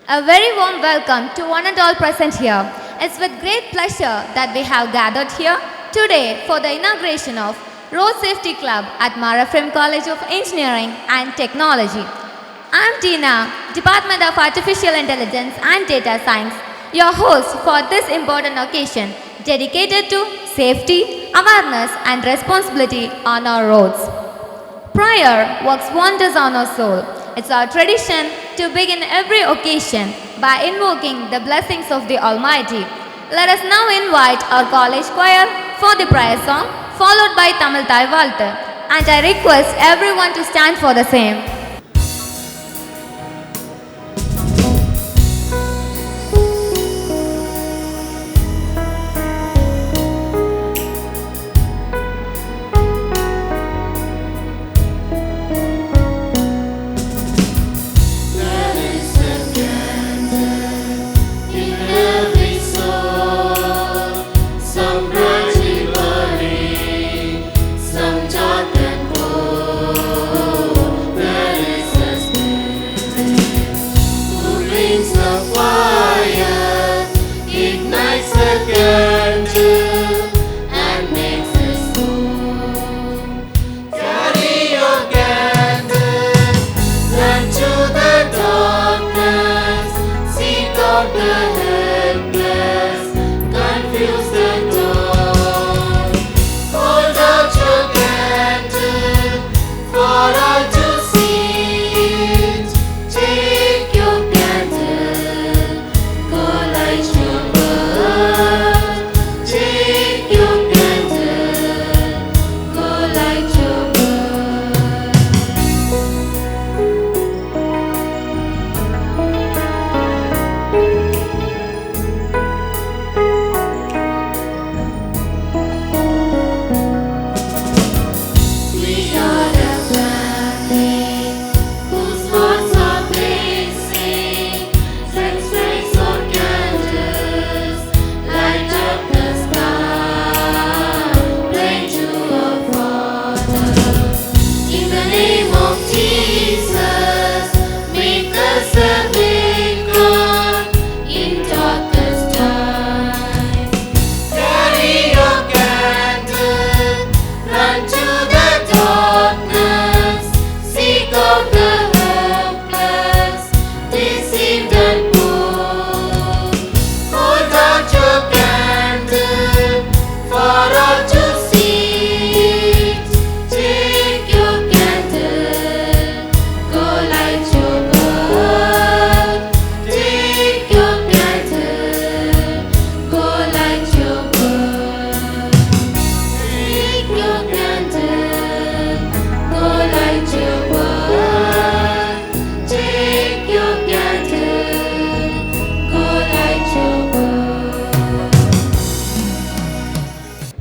A very warm welcome to one and all present here. It's with great pleasure that we have gathered here today for the inauguration of Road Safety Club at Marafrim College of Engineering and Technology. I'm Tina, Department of Artificial Intelligence and Data Science, your host for this important occasion dedicated to safety, awareness and responsibility on our roads. Prayer works wonders on our soul. It's our tradition to begin every occasion by invoking the blessings of the Almighty. Let us now invite our college choir for the prayer song, followed by Tamil Thai Valtu. And I request everyone to stand for the same.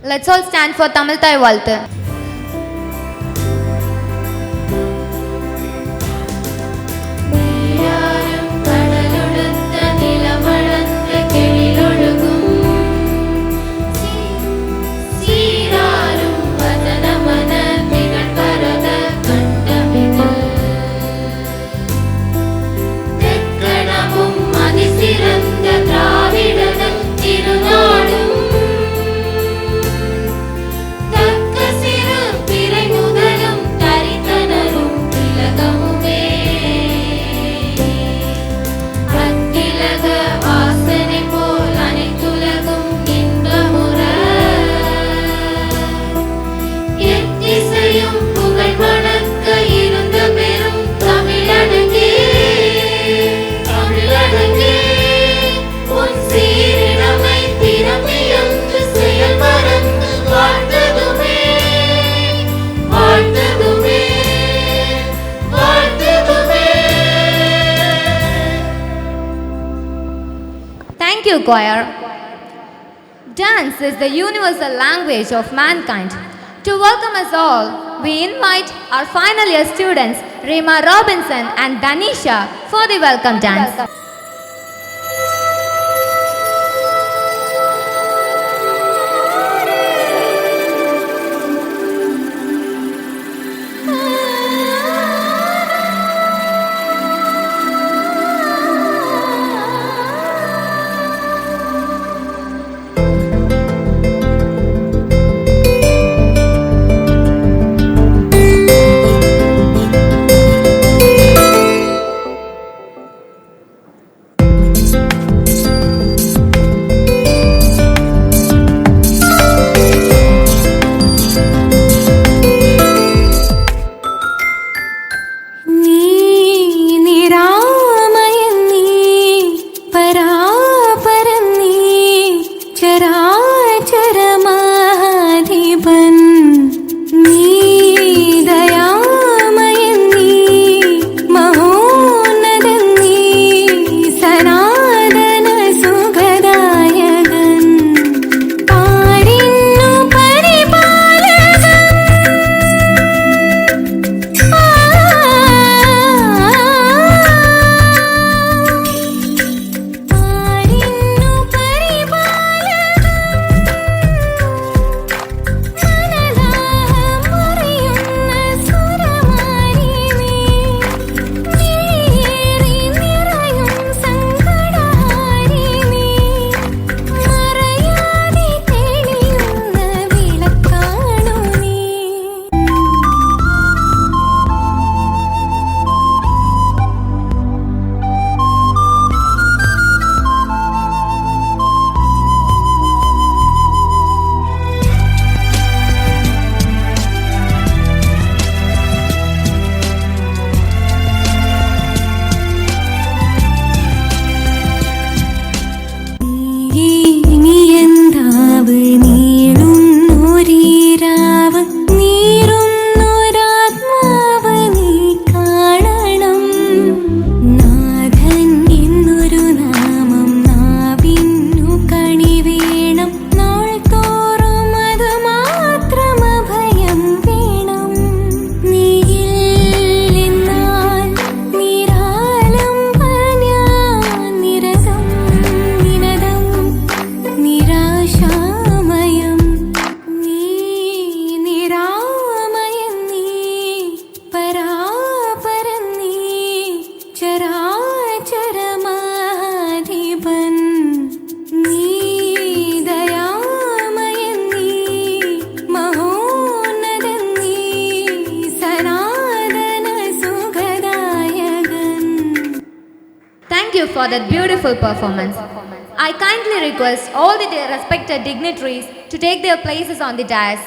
Let's all stand for Tamil Thai Valtu. Thank you, choir. Dance is the universal language of mankind. To welcome us all, we invite our final year students, Rima Robinson and Danisha, for the welcome dance. you for that beautiful performance. I kindly request all the respected dignitaries to take their places on the dais.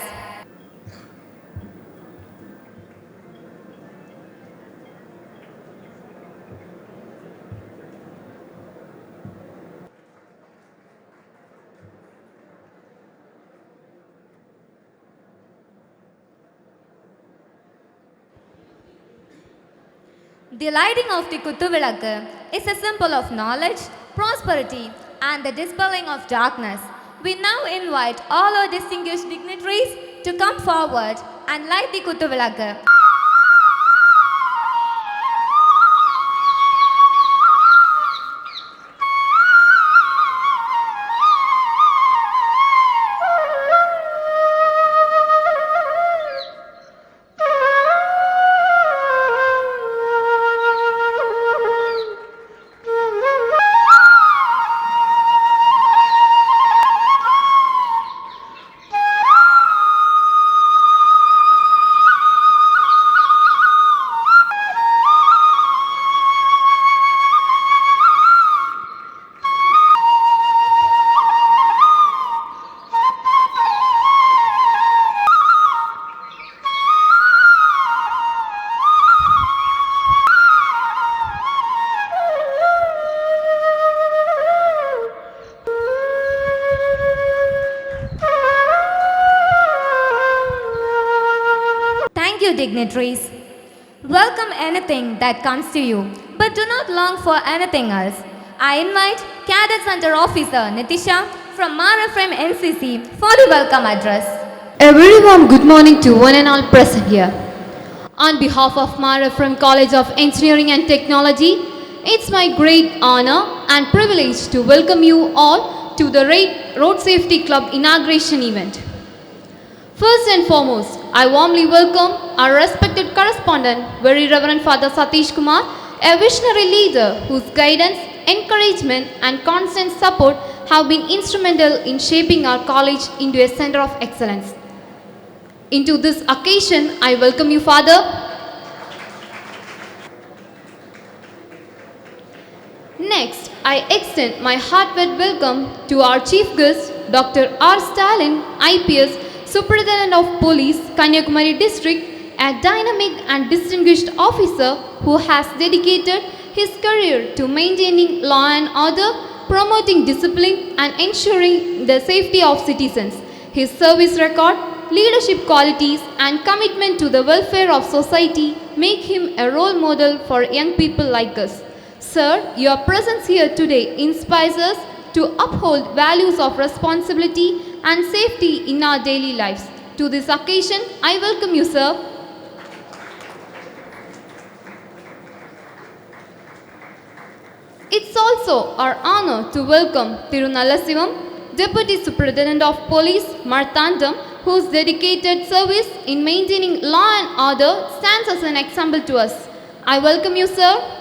The lighting of the Kuttuvilakku is a symbol of knowledge, prosperity, and the dispelling of darkness. We now invite all our distinguished dignitaries to come forward and light the Kuttuvilakku. Thank you, dignitaries. Welcome anything that comes to you, but do not long for anything else. I invite Cadet Center Officer Nitisha from Maraframe NCC for the welcome address. A very warm good morning to one and all present here. On behalf of Maraframe College of Engineering and Technology, it's my great honor and privilege to welcome you all to the Road Safety Club inauguration event. First and foremost, I warmly welcome our respected correspondent, Very Reverend Father Satish Kumar, a visionary leader whose guidance, encouragement and constant support have been instrumental in shaping our college into a center of excellence. Into this occasion, I welcome you, Father. Next, I extend my heartfelt welcome to our Chief Guest, Dr. R. Stalin, IPS, Superintendent of Police, Kanyakumari District, a dynamic and distinguished officer who has dedicated his career to maintaining law and order, promoting discipline and ensuring the safety of citizens. His service record, leadership qualities and commitment to the welfare of society make him a role model for young people like us. Sir, your presence here today inspires us to uphold values of responsibility and safety in our daily lives. To this occasion, I welcome you, sir. It's also our honor to welcome Tirunalasivam, Deputy Superintendent of Police, Marthandam, whose dedicated service in maintaining law and order stands as an example to us. I welcome you, sir.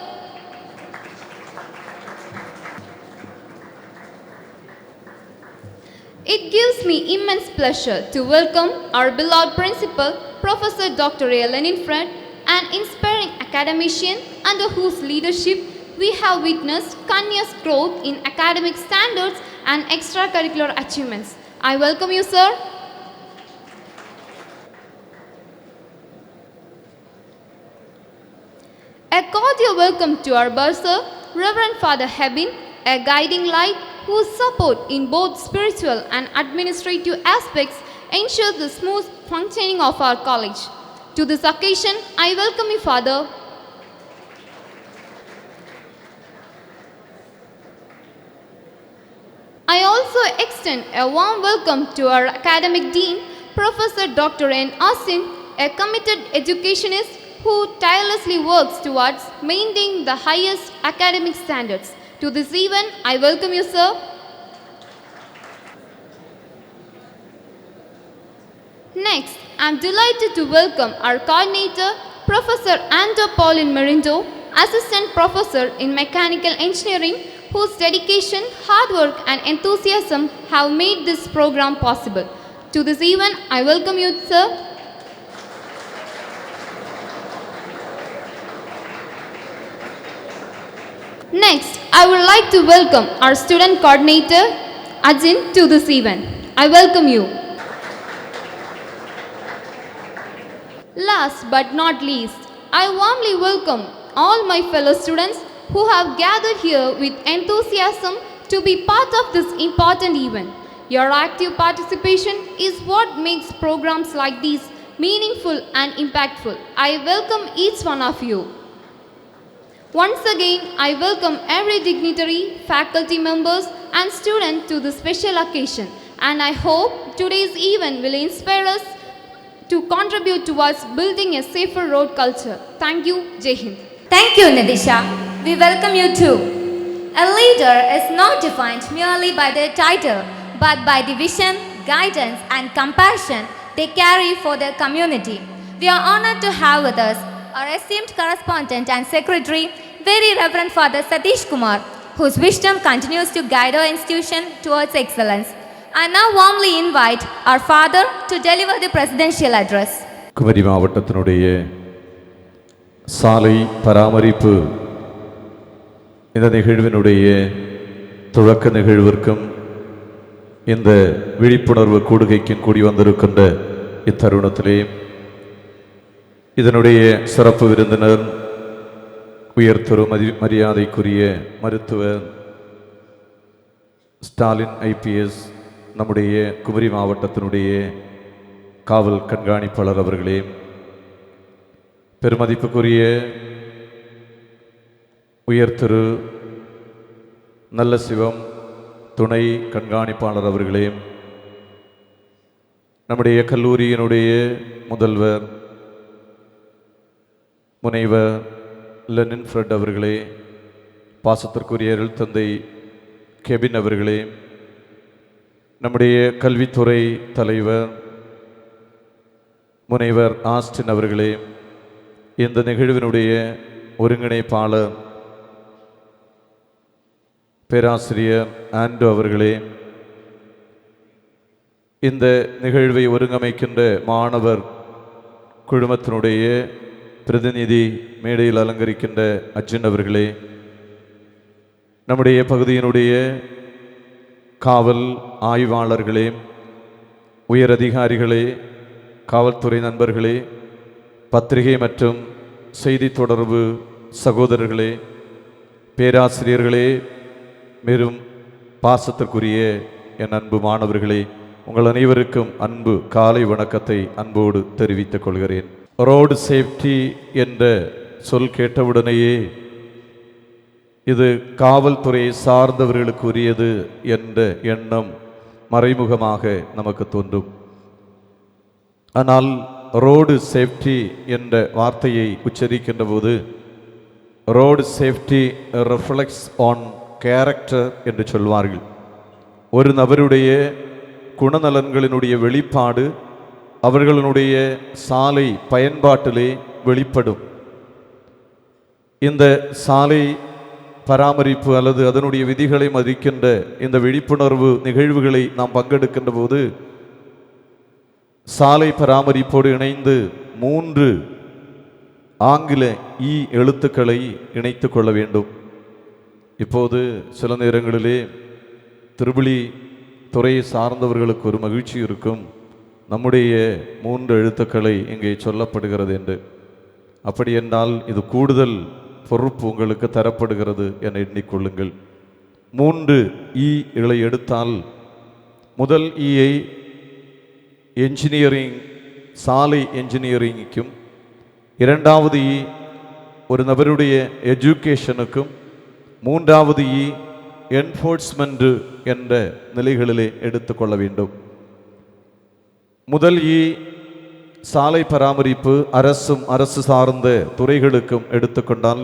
It gives me immense pleasure to welcome our beloved principal, Professor Dr. A. Lenin Fred, an inspiring academician under whose leadership we have witnessed continuous growth in academic standards and extracurricular achievements. I welcome you, sir. A cordial welcome to our bursar, Reverend Father Hebin, a guiding light whose support in both spiritual and administrative aspects ensures the smooth functioning of our college. To this occasion, I welcome you, Father. I also extend a warm welcome to our academic dean, Professor Dr. N. Asin, a committed educationist who tirelessly works towards maintaining the highest academic standards. To this event, I welcome you, sir. Next, I am delighted to welcome our coordinator, Professor Ando Paulin Merindo, Assistant Professor in Mechanical Engineering, whose dedication, hard work and enthusiasm have made this program possible. To this event, I welcome you, sir. Next, I would like to welcome our student coordinator, Ajin, to this event. I welcome you. Last but not least, I warmly welcome all my fellow students who have gathered here with enthusiasm to be part of this important event. Your active participation is what makes programs like these meaningful and impactful. I welcome each one of you. Once again, I welcome every dignitary, faculty members and student to this special occasion, and I hope today's event will inspire us to contribute towards building a safer road culture. Thank you. Jai Hind. Thank you, Nidisha. We welcome you too. A leader is not defined merely by their title, but by the vision, guidance, and compassion they carry for their community. We are honored to have with us our esteemed correspondent and secretary, Very Reverend Father Satish Kumar, whose wisdom continues to guide our institution towards excellence. I now warmly invite our Father to deliver the presidential address. Kumari மாவட்டத்தினுடைய சாலை பராமரிப்பு இந்த நிகழ்வினுடைய துவக்க நிகழ்விற்கும் இந்த விழிப்புணர்வு கூடுகைக்கும் கூடி வந்திருக்கின்ற இத்தருணத்திலே இதனுடைய சிறப்பு விருந்தினர் உயர்திரு மரியாதைக்குரிய மருத்துவர் ஸ்டாலின் ஐபிஎஸ், நம்முடைய குமரி மாவட்டத்தினுடைய காவல் கண்காணிப்பாளர் அவர்களே, பெருமதிப்புக்குரிய உயர்திரு நல்ல சிவம் துணை கண்காணிப்பாளர் அவர்களே, நம்முடைய கல்லூரியினுடைய முதல்வர் முனைவர் லெனின் ஃப்ரெட் அவர்களே, பாசத்திற்குரிய அருள் தந்தை கெபின் அவர்களே, நம்முடைய கல்வித்துறை தலைவர் முனைவர் ஆஸ்டின் அவர்களே, இந்த நிகழ்வினுடைய ஒருங்கிணைப்பாளர் பேராசிரியர் ஆண்டோ அவர்களே, இந்த நிகழ்வை ஒருங்கமைக்கின்ற மாணவர் குழுமத்தினுடைய பிரதிநிதி மேடையில் அலங்கரிக்கின்ற அர்ஜுன் அவர்களே, நம்முடைய பகுதியினுடைய காவல் ஆய்வாளர்களே, உயர் அதிகாரிகளே, காவல்துறை நண்பர்களே, பத்திரிகை மற்றும் செய்தி தொடர்பு சகோதரர்களே, பேராசிரியர்களே, மேலும் பாசத்திற்குரிய என் அன்பு மாணவர்களே, உங்கள் அனைவருக்கும் அன்பு காலை வணக்கத்தை அன்போடு தெரிவித்துக் கொள்கிறேன். ரோடு சேஃப்டி என்ற சொல் கேட்டவுடனேயே இது காவல்துறையை சார்ந்தவர்களுக்கு உரியது என்ற எண்ணம் மறைமுகமாக நமக்கு தோன்றும். ஆனால் ரோடு சேஃப்டி என்ற வார்த்தையை உச்சரிக்கின்ற போது road safety reflects on character என்று சொல்வார்கள். ஒரு நபருடைய குணநலன்களினுடைய வெளிப்பாடு அவர்களுடைய சாலை பயன்பாட்டிலே வெளிப்படும். இந்த சாலை பராமரிப்பு அல்லது அதனுடைய விதிகளை மதிக்கின்ற இந்த விழிப்புணர்வு நிகழ்வுகளை நாம் பங்கெடுக்கின்ற போது சாலை பராமரிப்போடு இணைந்து 3 ஆங்கில எழுத்துக்களை இணைத்து கொள்ள வேண்டும். இப்போது சில நேரங்களிலே திருவிழி துறையை சார்ந்தவர்களுக்கு ஒரு மகிழ்ச்சி இருக்கும், நம்முடைய 3 எழுத்துக்களை இங்கே சொல்லப்படுகிறது என்று. அப்படி என்றால் இது கூடுதல் பொறுப்பு உங்களுக்கு தரப்படுகிறது என எண்ணிக்கொள்ளுங்கள். 3 களை எடுத்தால் முதல் ஈயை என்ஜினியரிங், சாலை என்ஜினியரிங்குக்கும், இரண்டாவது ஒரு நபருடைய எஜுகேஷனுக்கும், மூன்றாவது என்ஃபோர்ஸ்மெண்ட் என்ற நிலைகளிலே எடுத்துக்கொள்ள வேண்டும். முதல் சாலை பராமரிப்பு அரசும் அரசு சார்ந்த துறைகளுக்கும் எடுத்துக்கொண்டால்,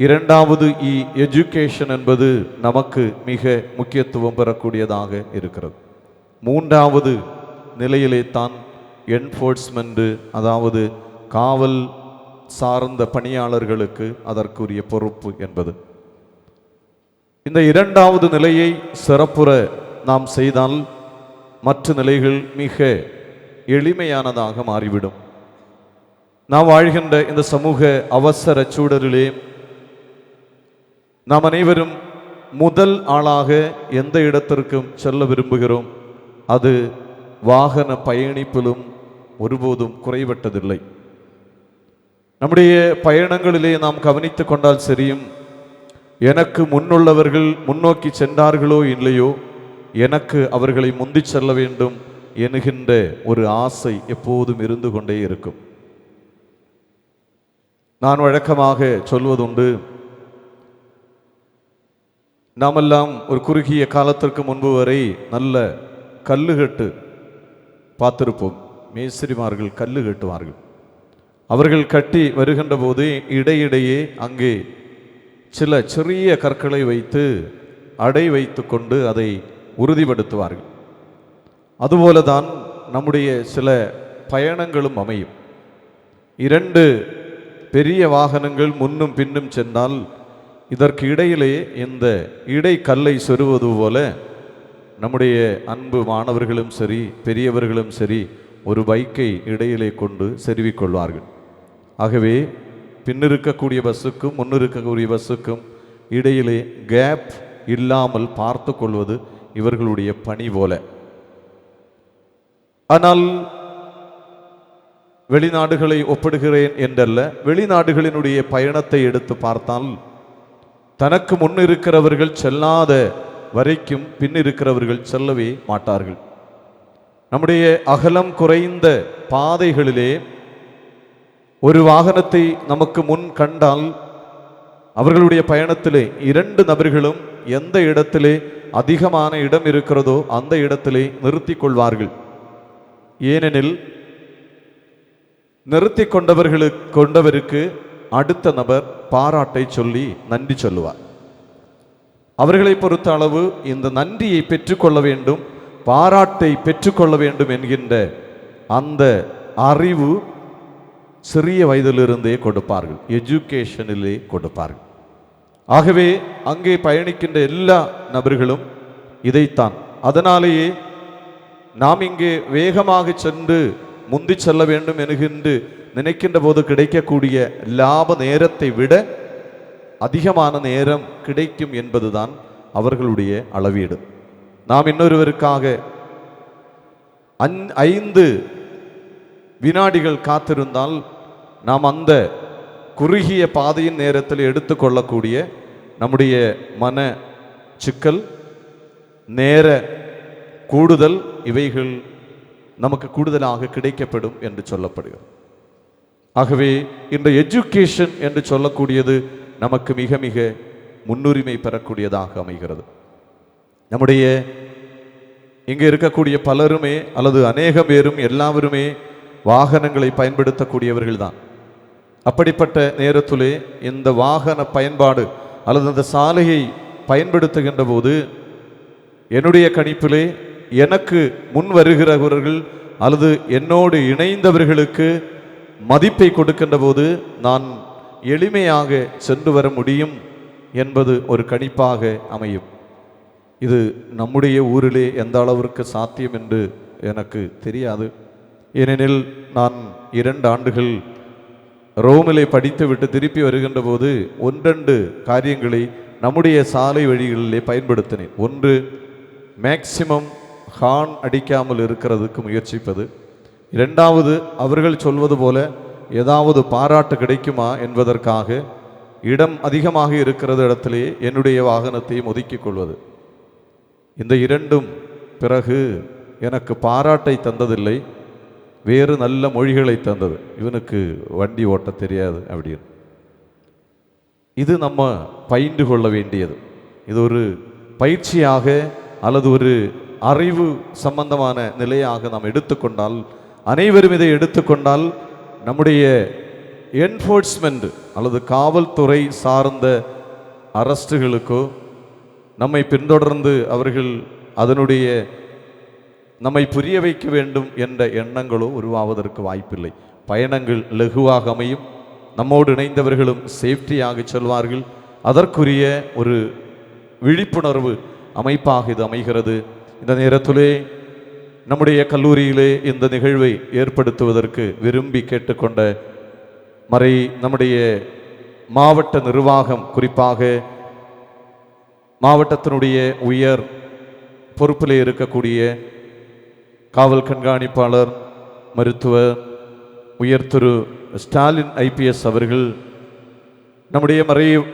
இரண்டாவது எஜுகேஷன் என்பது நமக்கு மிக முக்கியத்துவம் பெறக்கூடியதாக இருக்கிறது. மூன்றாவது நிலையிலே தான் என்ஃபோர்ஸ்மெண்ட், அதாவது காவல் சார்ந்த பணியாளர்களுக்கு அதற்குரிய பொறுப்பு என்பது. இந்த இரண்டாவது நிலையை சிறப்புற நாம் செய்தால் மற்ற நிலைகள் மிக எளிமையானதாக மாறிவிடும். நாம் வாழ்கின்ற இந்த சமூக அவசர சூழலிலே நாம் அனைவரும் முதல் ஆளாக எந்த இடத்திற்கும் செல்ல விரும்புகிறோம்? அது வாகன பயணிப்பிலும் ஒருபோதும் குறைபட்டதில்லை. நம்முடைய பயணங்களிலே நாம் கவனித்து கொண்டால் சரியும், எனக்கு முன்னுள்ளவர்கள் முன்னோக்கி சென்றார்களோ இல்லையோ, எனக்கு அவர்களை முந்தி செல்ல வேண்டும் என்கின்ற ஒரு ஆசை எப்போதும் இருந்து கொண்டே இருக்கும். நான் வழக்கமாக சொல்வதுண்டு, நாமெல்லாம் ஒரு குறுகிய காலத்திற்கு முன்பு வரை நல்ல கல்லுகட்டு பார்த்திருப்போம். மேஸ்திரிமார்கள் கல்லு கட்டுவார்கள். அவர்கள் கட்டி வருகின்ற போது இடையிடையே அங்கே சில சிறிய கற்களை வைத்து அடை வைத்து கொண்டு அதை உறுதிப்படுத்துவார்கள். அதுபோலதான் நம்முடைய சில பயணங்களும் அமையும். 2 பெரிய வாகனங்கள் முன்னும் பின்னும் சென்றால் இதற்கு இடையிலே இந்த இடைக்கல்லை சொருவது போல நம்முடைய அன்பு மாணவர்களும் சரி, பெரியவர்களும் சரி, ஒரு பைக்கை இடையிலே கொண்டு செருவிக்கொள்வார்கள். ஆகவே பின்னிருக்கக்கூடிய பஸ்ஸுக்கும் முன்னிருக்கக்கூடிய பஸ்ஸுக்கும் இடையிலே கேப் இல்லாமல் பார்த்து கொள்வது இவர்களுடைய பணி போல. ஆனால் வெளிநாடுகளை ஒப்பிடுகிறேன் என்றல்ல, வெளிநாடுகளினுடைய பயணத்தை எடுத்து பார்த்தால் தனக்கு முன் இருக்கிறவர்கள் செல்லாத வரைக்கும் பின் இருக்கிறவர்கள் செல்லவே மாட்டார்கள். நம்முடைய அகலம் குறைந்த பாதைகளிலே ஒரு வாகனத்தை நமக்கு முன் கண்டால் அவர்களுடைய பயணத்திலே 2 நபர்களும் எந்த இடத்திலே அதிகமான இடம் இருக்கிறதோ அந்த இடத்திலே நிறுத்தி கொள்வார்கள். ஏனெனில் நிறுத்தி கொண்டவருக்கு அடுத்த நபர் பாராட்டை சொல்லி நன்றி சொல்லுவார். அவர்களை பொறுத்த அளவு இந்த நன்றியை பெற்றுக்கொள்ள வேண்டும், பாராட்டை பெற்றுக்கொள்ள வேண்டும் என்கின்ற அந்த அறிவு சிறிய வயதிலிருந்தே கொடுப்பார்கள், எஜுகேஷனிலே கொடுப்பார்கள். ஆகவே அங்கே பயணிக்கின்ற எல்லா நபர்களும் இதைத்தான். அதனாலேயே நாம் இங்கே வேகமாக சென்று முந்தி செல்ல வேண்டும் என்கின்ற நினைக்கின்ற போது கிடைக்கக்கூடிய லாப நேரத்தை விட அதிகமான நேரம் கிடைக்கும் என்பதுதான் அவர்களுடைய அளவீடு. நாம் இன்னொருவருக்காக 5 வினாடிகள் காத்திருந்தால் நாம் அந்த குறுகிய பாதையின் நேரத்தில் எடுத்துக்கொள்ளக்கூடிய நம்முடைய மன சிக்கல், நேர கூடுதல், இவைகள் நமக்கு கூடுதலாக கிடைக்கப்படும் என்று சொல்லப்படுகிறது. ஆகவே இந்த எஜுகேஷன் என்று சொல்லக்கூடியது நமக்கு மிக மிக முன்னுரிமை பெறக்கூடியதாக அமைகிறது. நம்முடைய இங்கே இருக்கக்கூடிய பலருமே அல்லது அநேக பேரும் எல்லாருமே வாகனங்களை பயன்படுத்தக்கூடியவர்கள் தான். அப்படிப்பட்ட நேரத்திலே இந்த வாகன பயன்பாடு அல்லது அந்த சாலையை பயன்படுத்துகின்ற போது என்னுடைய கணிப்பிலே எனக்கு முன் வருகிறவர்கள் அல்லது என்னோடு இணைந்தவர்களுக்கு மதிப்பை கொடுக்கின்ற போது நான் எளிமையாக சென்று வர முடியும் என்பது ஒரு கணிப்பாக அமையும். இது நம்முடைய ஊரிலே எந்த அளவிற்கு சாத்தியம் என்று எனக்கு தெரியாது. ஏனெனில் நான் 2 ஆண்டுகள் ரோமிலே படித்துவிட்டு திருப்பி வருகின்ற போது 1-2 காரியங்களை நம்முடைய சாலை வழிகளிலே பயன்படுத்தினேன். ஒன்று, மேக்சிமம் ஹார்ன் அடிக்காமல் இருக்கிறதுக்கு முயற்சிப்பது. 2வது, அவர்கள் சொல்வது போல ஏதாவது பாராட்டு கிடைக்குமா என்பதற்காக இடம் அதிகமாக இருக்கிறது இடத்திலே என்னுடைய வாகனத்தை ஒதுக்கிக் கொள்வது. இந்த 2ம் பிறகு எனக்கு பாராட்டை தந்ததில்லை, வேறு நல்ல மொழிகளை தந்தது. இவனுக்கு வண்டி ஓட்ட தெரியாது அப்படின்னு. இது நம்ம பயின்று கொள்ள வேண்டியது. இது ஒரு பயிற்சியாக அல்லது ஒரு அறிவு சம்பந்தமான நிலையாக நாம் எடுத்துக்கொண்டால், அனைவரும் இதை எடுத்துக்கொண்டால் நம்முடைய என்ஃபோர்ஸ்மெண்ட் அல்லது காவல்துறை சார்ந்த அரஸ்டுகளுக்கோ நம்மை பின்தொடர்ந்து அவர்கள் அதனுடைய நம்மை புரிய வைக்க வேண்டும் என்ற எண்ணங்களோ உருவாவதற்கு வாய்ப்பில்லை. பயணங்கள் லகுவாக அமையும், நம்மோடு இணைந்தவர்களும் சேஃப்டியாக செல்வார்கள். அதற்குரிய ஒரு விழிப்புணர்வு அமைப்பாக இது அமைகிறது. இந்த நேரத்திலே நம்முடைய கல்லூரியிலே இந்த நிகழ்வை ஏற்படுத்துவதற்கு விரும்பி கேட்டுக்கொண்ட நம்முடைய மாவட்ட நிர்வாகம், குறிப்பாக மாவட்டத்தினுடைய உயர் பொறுப்பில் இருக்கக்கூடிய காவல் கண்காணிப்பாளர் மருத்துவர் உயர் திரு ஸ்டாலின் ஐபிஎஸ் அவர்கள்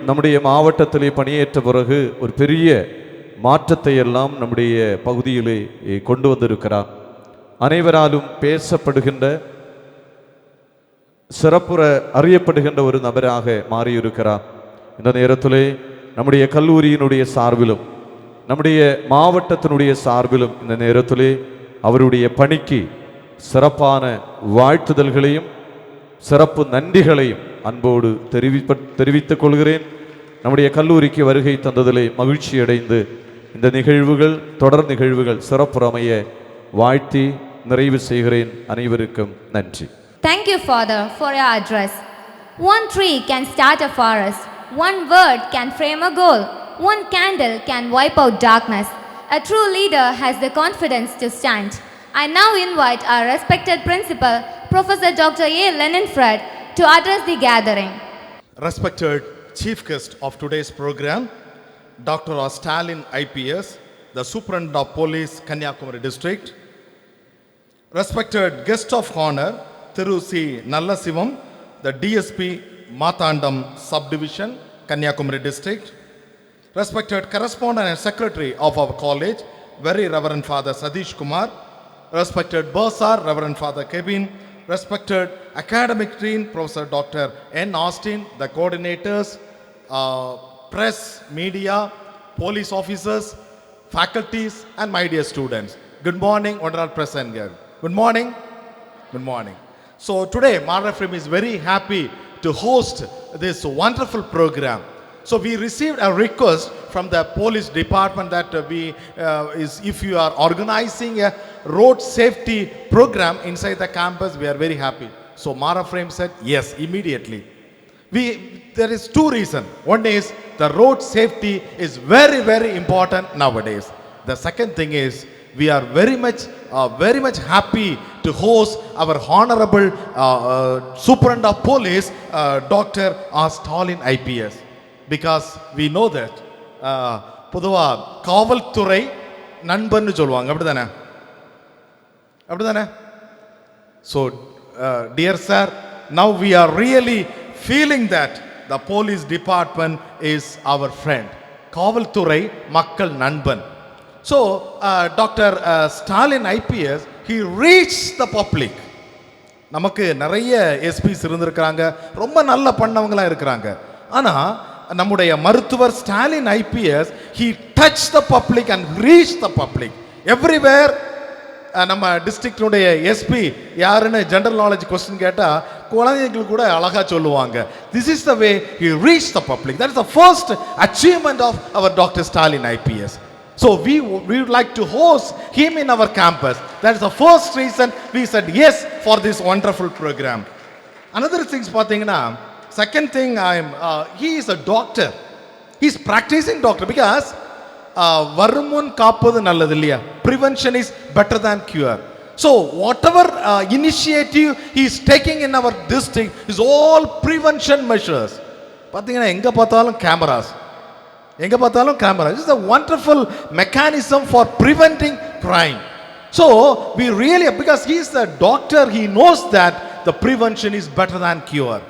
நம்முடைய மாவட்டத்திலே பணியேற்ற பிறகு ஒரு பெரிய மாற்றத்தை எல்லாம் நம்முடைய பகுதியிலே கொண்டு வந்திருக்கிறார். அனைவராலும் பேசப்படுகின்ற சிறப்புற அறியப்படுகின்ற ஒரு நபராக மாறியிருக்கிறார். இந்த நேரத்திலே நம்முடைய கல்லூரியினுடைய சார்பிலும் நம்முடைய மாவட்டத்தினுடைய சார்பிலும் இந்த நேரத்திலே அவருடைய பணிக்கு சிறப்பான வாழ்த்துதல்களையும் சிறப்பு நன்றிகளையும் அன்போடு தெரிவித்துக் கொள்கிறேன். நம்முடைய கல்லூரிக்கு வருகை தந்ததிலே மகிழ்ச்சி அடைந்து இந்த நிகழ்வுகள் தொடர் நிகழ்வுகள் சிறப்புறமைய வாழ்த்தி நிறைவு செய்கிறேன். அனைவருக்கும் நன்றி. Thank you, Father, for your address. One tree can start a forest. One word can frame a goal. One candle can wipe out darkness. A true leader has the confidence to stand. I now invite our respected principal, Professor Dr. A. Lenin Fred, to address the gathering. Respected chief guest of today's program, Dr. R. Stalin IPS, the Superintendent of Police, Kanyakumari District. Respected guest of honor, Thiru C. Nallasivam, the DSP, Matandam Subdivision, Kanyakumari District. Respected correspondent and secretary of our college, Very Reverend Father Sadish Kumar. Respected Bursar, Reverend Father Kevin. Respected academic dean, Professor Dr. N. Austin, the coordinators, press, media, police officers, faculties, and my dear students. Good morning, honorable present here. Good morning. Good morning. So today, Marafrim is very happy to host this wonderful program. So we received a request from the police department that if you are organizing a road safety program inside the campus, we are very happy. So Marafrim said yes immediately. There is two reasons. One is the road safety is very, very important nowadays. The second thing is we are very much happy to host our honorable Superintendent of Police, Dr. R. Stalin IPS. Because we know that பொதுவா காவல்துறை நண்பன்னு சொல்லுவாங்க, அப்படிதானே? So dear sir, now we are really feeling that the police department is our friend. காவல்துறை மக்கள் நண்பன். So Dr. Stalin IPS, he reached the public. நமக்கு நிறைய எஸ்பிஸ் இருந்திருக்காங்க, ரொம்ப நல்ல பண்ணவங்களா இருக்கிறாங்க. ஆனா நம்முடைய மருத்துவர் Stalin IPS, he touched the public and reached the public everywhere. நம்ம டிஸ்ட்ரிக்டுடைய எஸ்பி யாருன்னு ஜெனரல் நாலேஜ் கொஸ்டின் கேட்டா குழந்தைகள் கூட அழகா சொல்லுவாங்க. This is the way he reached the public. That is the first achievement of our Dr. Stalin IPS. So we would like to host him in our campus. That is the first reason we said yes for this wonderful program. Another things பாத்தீங்கன்னா, second thing, he is a doctor. He is practicing doctor because வருமுன் காப்பது நல்லது இல்லையா? Prevention is better than cure. So whatever initiative he is taking in our district is all prevention measures. பாத்தீங்கன்னா எங்க பார்த்தாலும் cameras. This is a wonderful mechanism for preventing crime. So we really, because he is a doctor, he knows that the prevention is better than cure.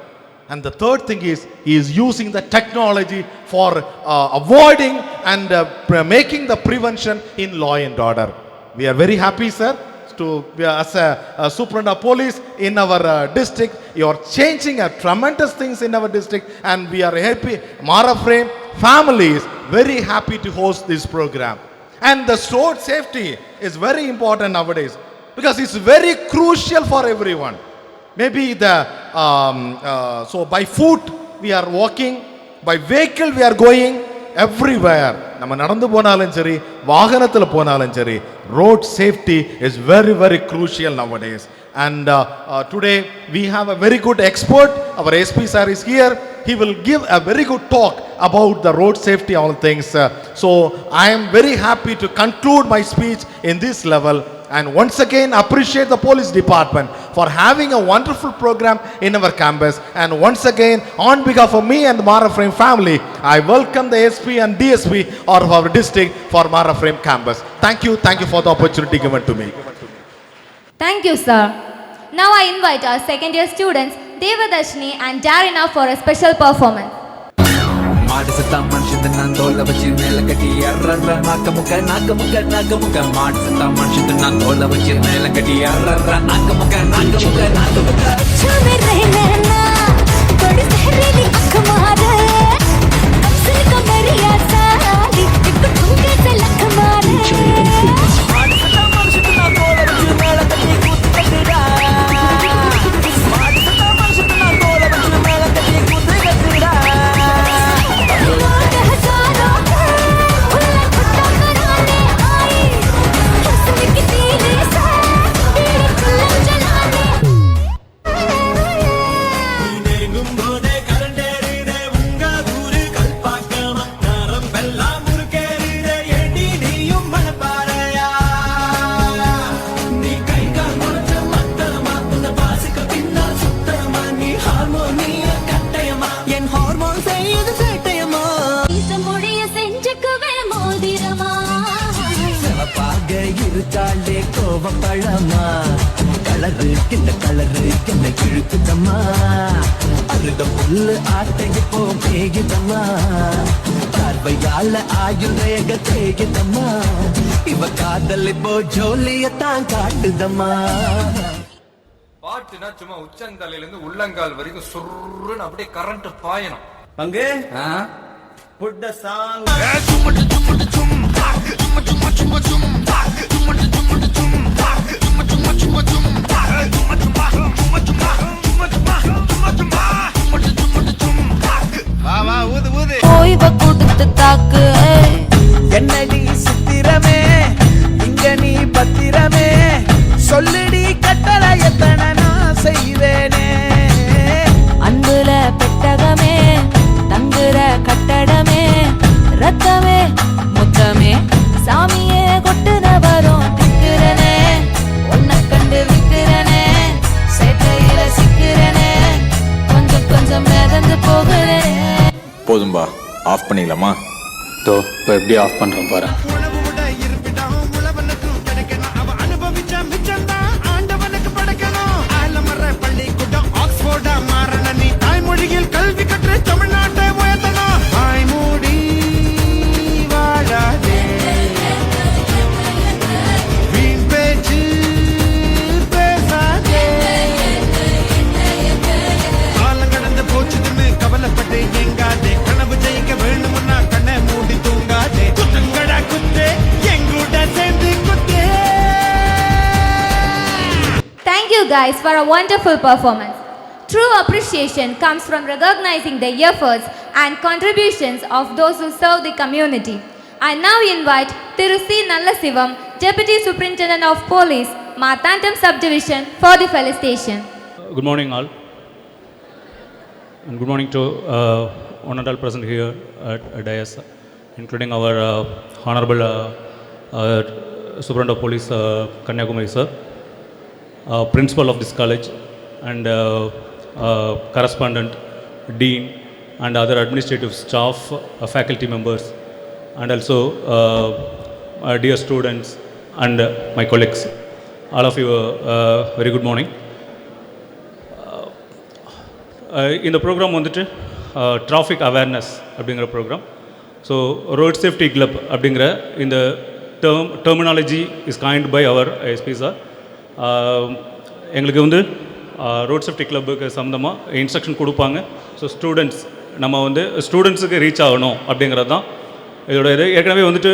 And the third thing is he is using the technology for avoiding and making the prevention in law and order. We are very happy, sir, as a superintendent of police in our district. You are changing tremendous things in our district, and we are happy. Marafrim family is very happy to host this program. And the road safety is very important nowadays because it's very crucial for everyone. Maybe so by foot we are walking, by vehicle we are going everywhere. நம்ம நடந்து போனாலும் சரி, வாகனத்துல போனாலும் சரி, road safety is very, very crucial nowadays. And today we have a very good expert. Our SP sir is here. He will give a very good talk about the road safety, all things. So I am very happy to conclude my speech in this level, and once again appreciate the police department for having a wonderful program in our campus. And once again, on behalf of me and the Mara Frame family, I welcome the SP and DSP of our district for Mara Frame campus. Thank you for the opportunity given to me. Thank you, sir. Now I invite our second year students, Devadashni and Darina, for a special performance. மாடு சத்தா மனுஷன் நான் தோலை வச்சு மேல கட்டி அர்ற நாக்க முக்க மாடு சத்தா மனுஷன் நான் தோலை வச்சு மேல கட்டி அர்ற நாக்க முக்க छुमे रहना बड़ी सहरीली आँख मारे अक्सर कमरिया सारी एक ठुमके से लख मारे மாடு சத்தா மனுஷன் நான் தோலை வச்சு மேல கட்டி கூத்து கட்டுடா மாடு சத்தா மனுஷன் நான் தோலை வச்சு மேல கட்டி கூத்து கட்டுடா हजारों खुला खुट्टा कराने आई हंसने की तेरे साथ तेरे चलम चलाने இருக்காளே கோவப்பழமா கலரு கிட்ட என்ன இழுக்குதம்மா அருக புல்லு ஆட்டைக்கு போ மேகிதம்மா பார்வையால ஆயுள் ரேக தேகிதம்மா இவ காதல் இப்போ ஜோலியத்தான் காட்டுதம்மா. பாட்டுனா சும்மா உச்சந்தலையில இருந்து உள்ளங்கால் வரைக்கும் சுருன்னு அப்படியே கரண்ட் பாயணும். பங்கு put the song ஓய்வ கொடுத்து தாக்கு என்னடி சித்திரமே இங்க நீ பத்திரமே சொல்லுடி கட்டளை எத்தனை நான் செய்வேனே அன்புல பெட்டகமே தங்குற கட்டடமே ரத்தமே முத்தமே சாமியே கொட்டுன வரும் திக்கிறனே உன்னை கண்டு விக்கிறனே சேட்டையில சிக்கிறனே கொஞ்சம் மிதந்து போகிறேன். போதும்பா, ஆஃப் பண்ணிடலாமா? தோ இப்போ எப்படி ஆஃப் பண்ணுறோம் பாரு. கல்வி கற்று தமிழ்நாட்டை உயர்த்தணும். வாய்மூடி வாழாதே, வீண் பேச்சு பேசாதே. காலம் கடந்து போச்சுன்னு கவலைப்பட்டு எங்காதே, கனவு ஜெயிக்க வேணும்னா கண்ணை மூடி தூங்காதே. குத்துங்கடா குத்து எங்கூட சேர்ந்து குத்தே. Thank you guys for a wonderful performance. True appreciation comes from recognizing the efforts and contributions of those who serve the community. I now invite Thiru C. Nallasivam, Deputy Superintendent of Police, Marthantam Subdivision, for the felicitation. Good morning all, and good morning to one and all present here at Dais, including our Honorable Superintendent of Police Kanyakumari sir, Principal of this college, and correspondent, dean, and other administrative staff, faculty members, and also dear students and my colleagues. All of you, very good morning. இந்த program வந்துட்டு traffic awareness அப்படிங்கிற program. So road safety club அப்படிங்கிற இந்த terminology is coined by our SP sir. எங்களுக்கு வந்து road safety கிளப்புக்கு சம்மந்தமாக instruction கொடுப்பாங்க. So நம்ம வந்து ஸ்டூடெண்ட்ஸுக்கு ரீச் ஆகணும் அப்படிங்கிறது தான் இதோட இது. ஏற்கனவே வந்துட்டு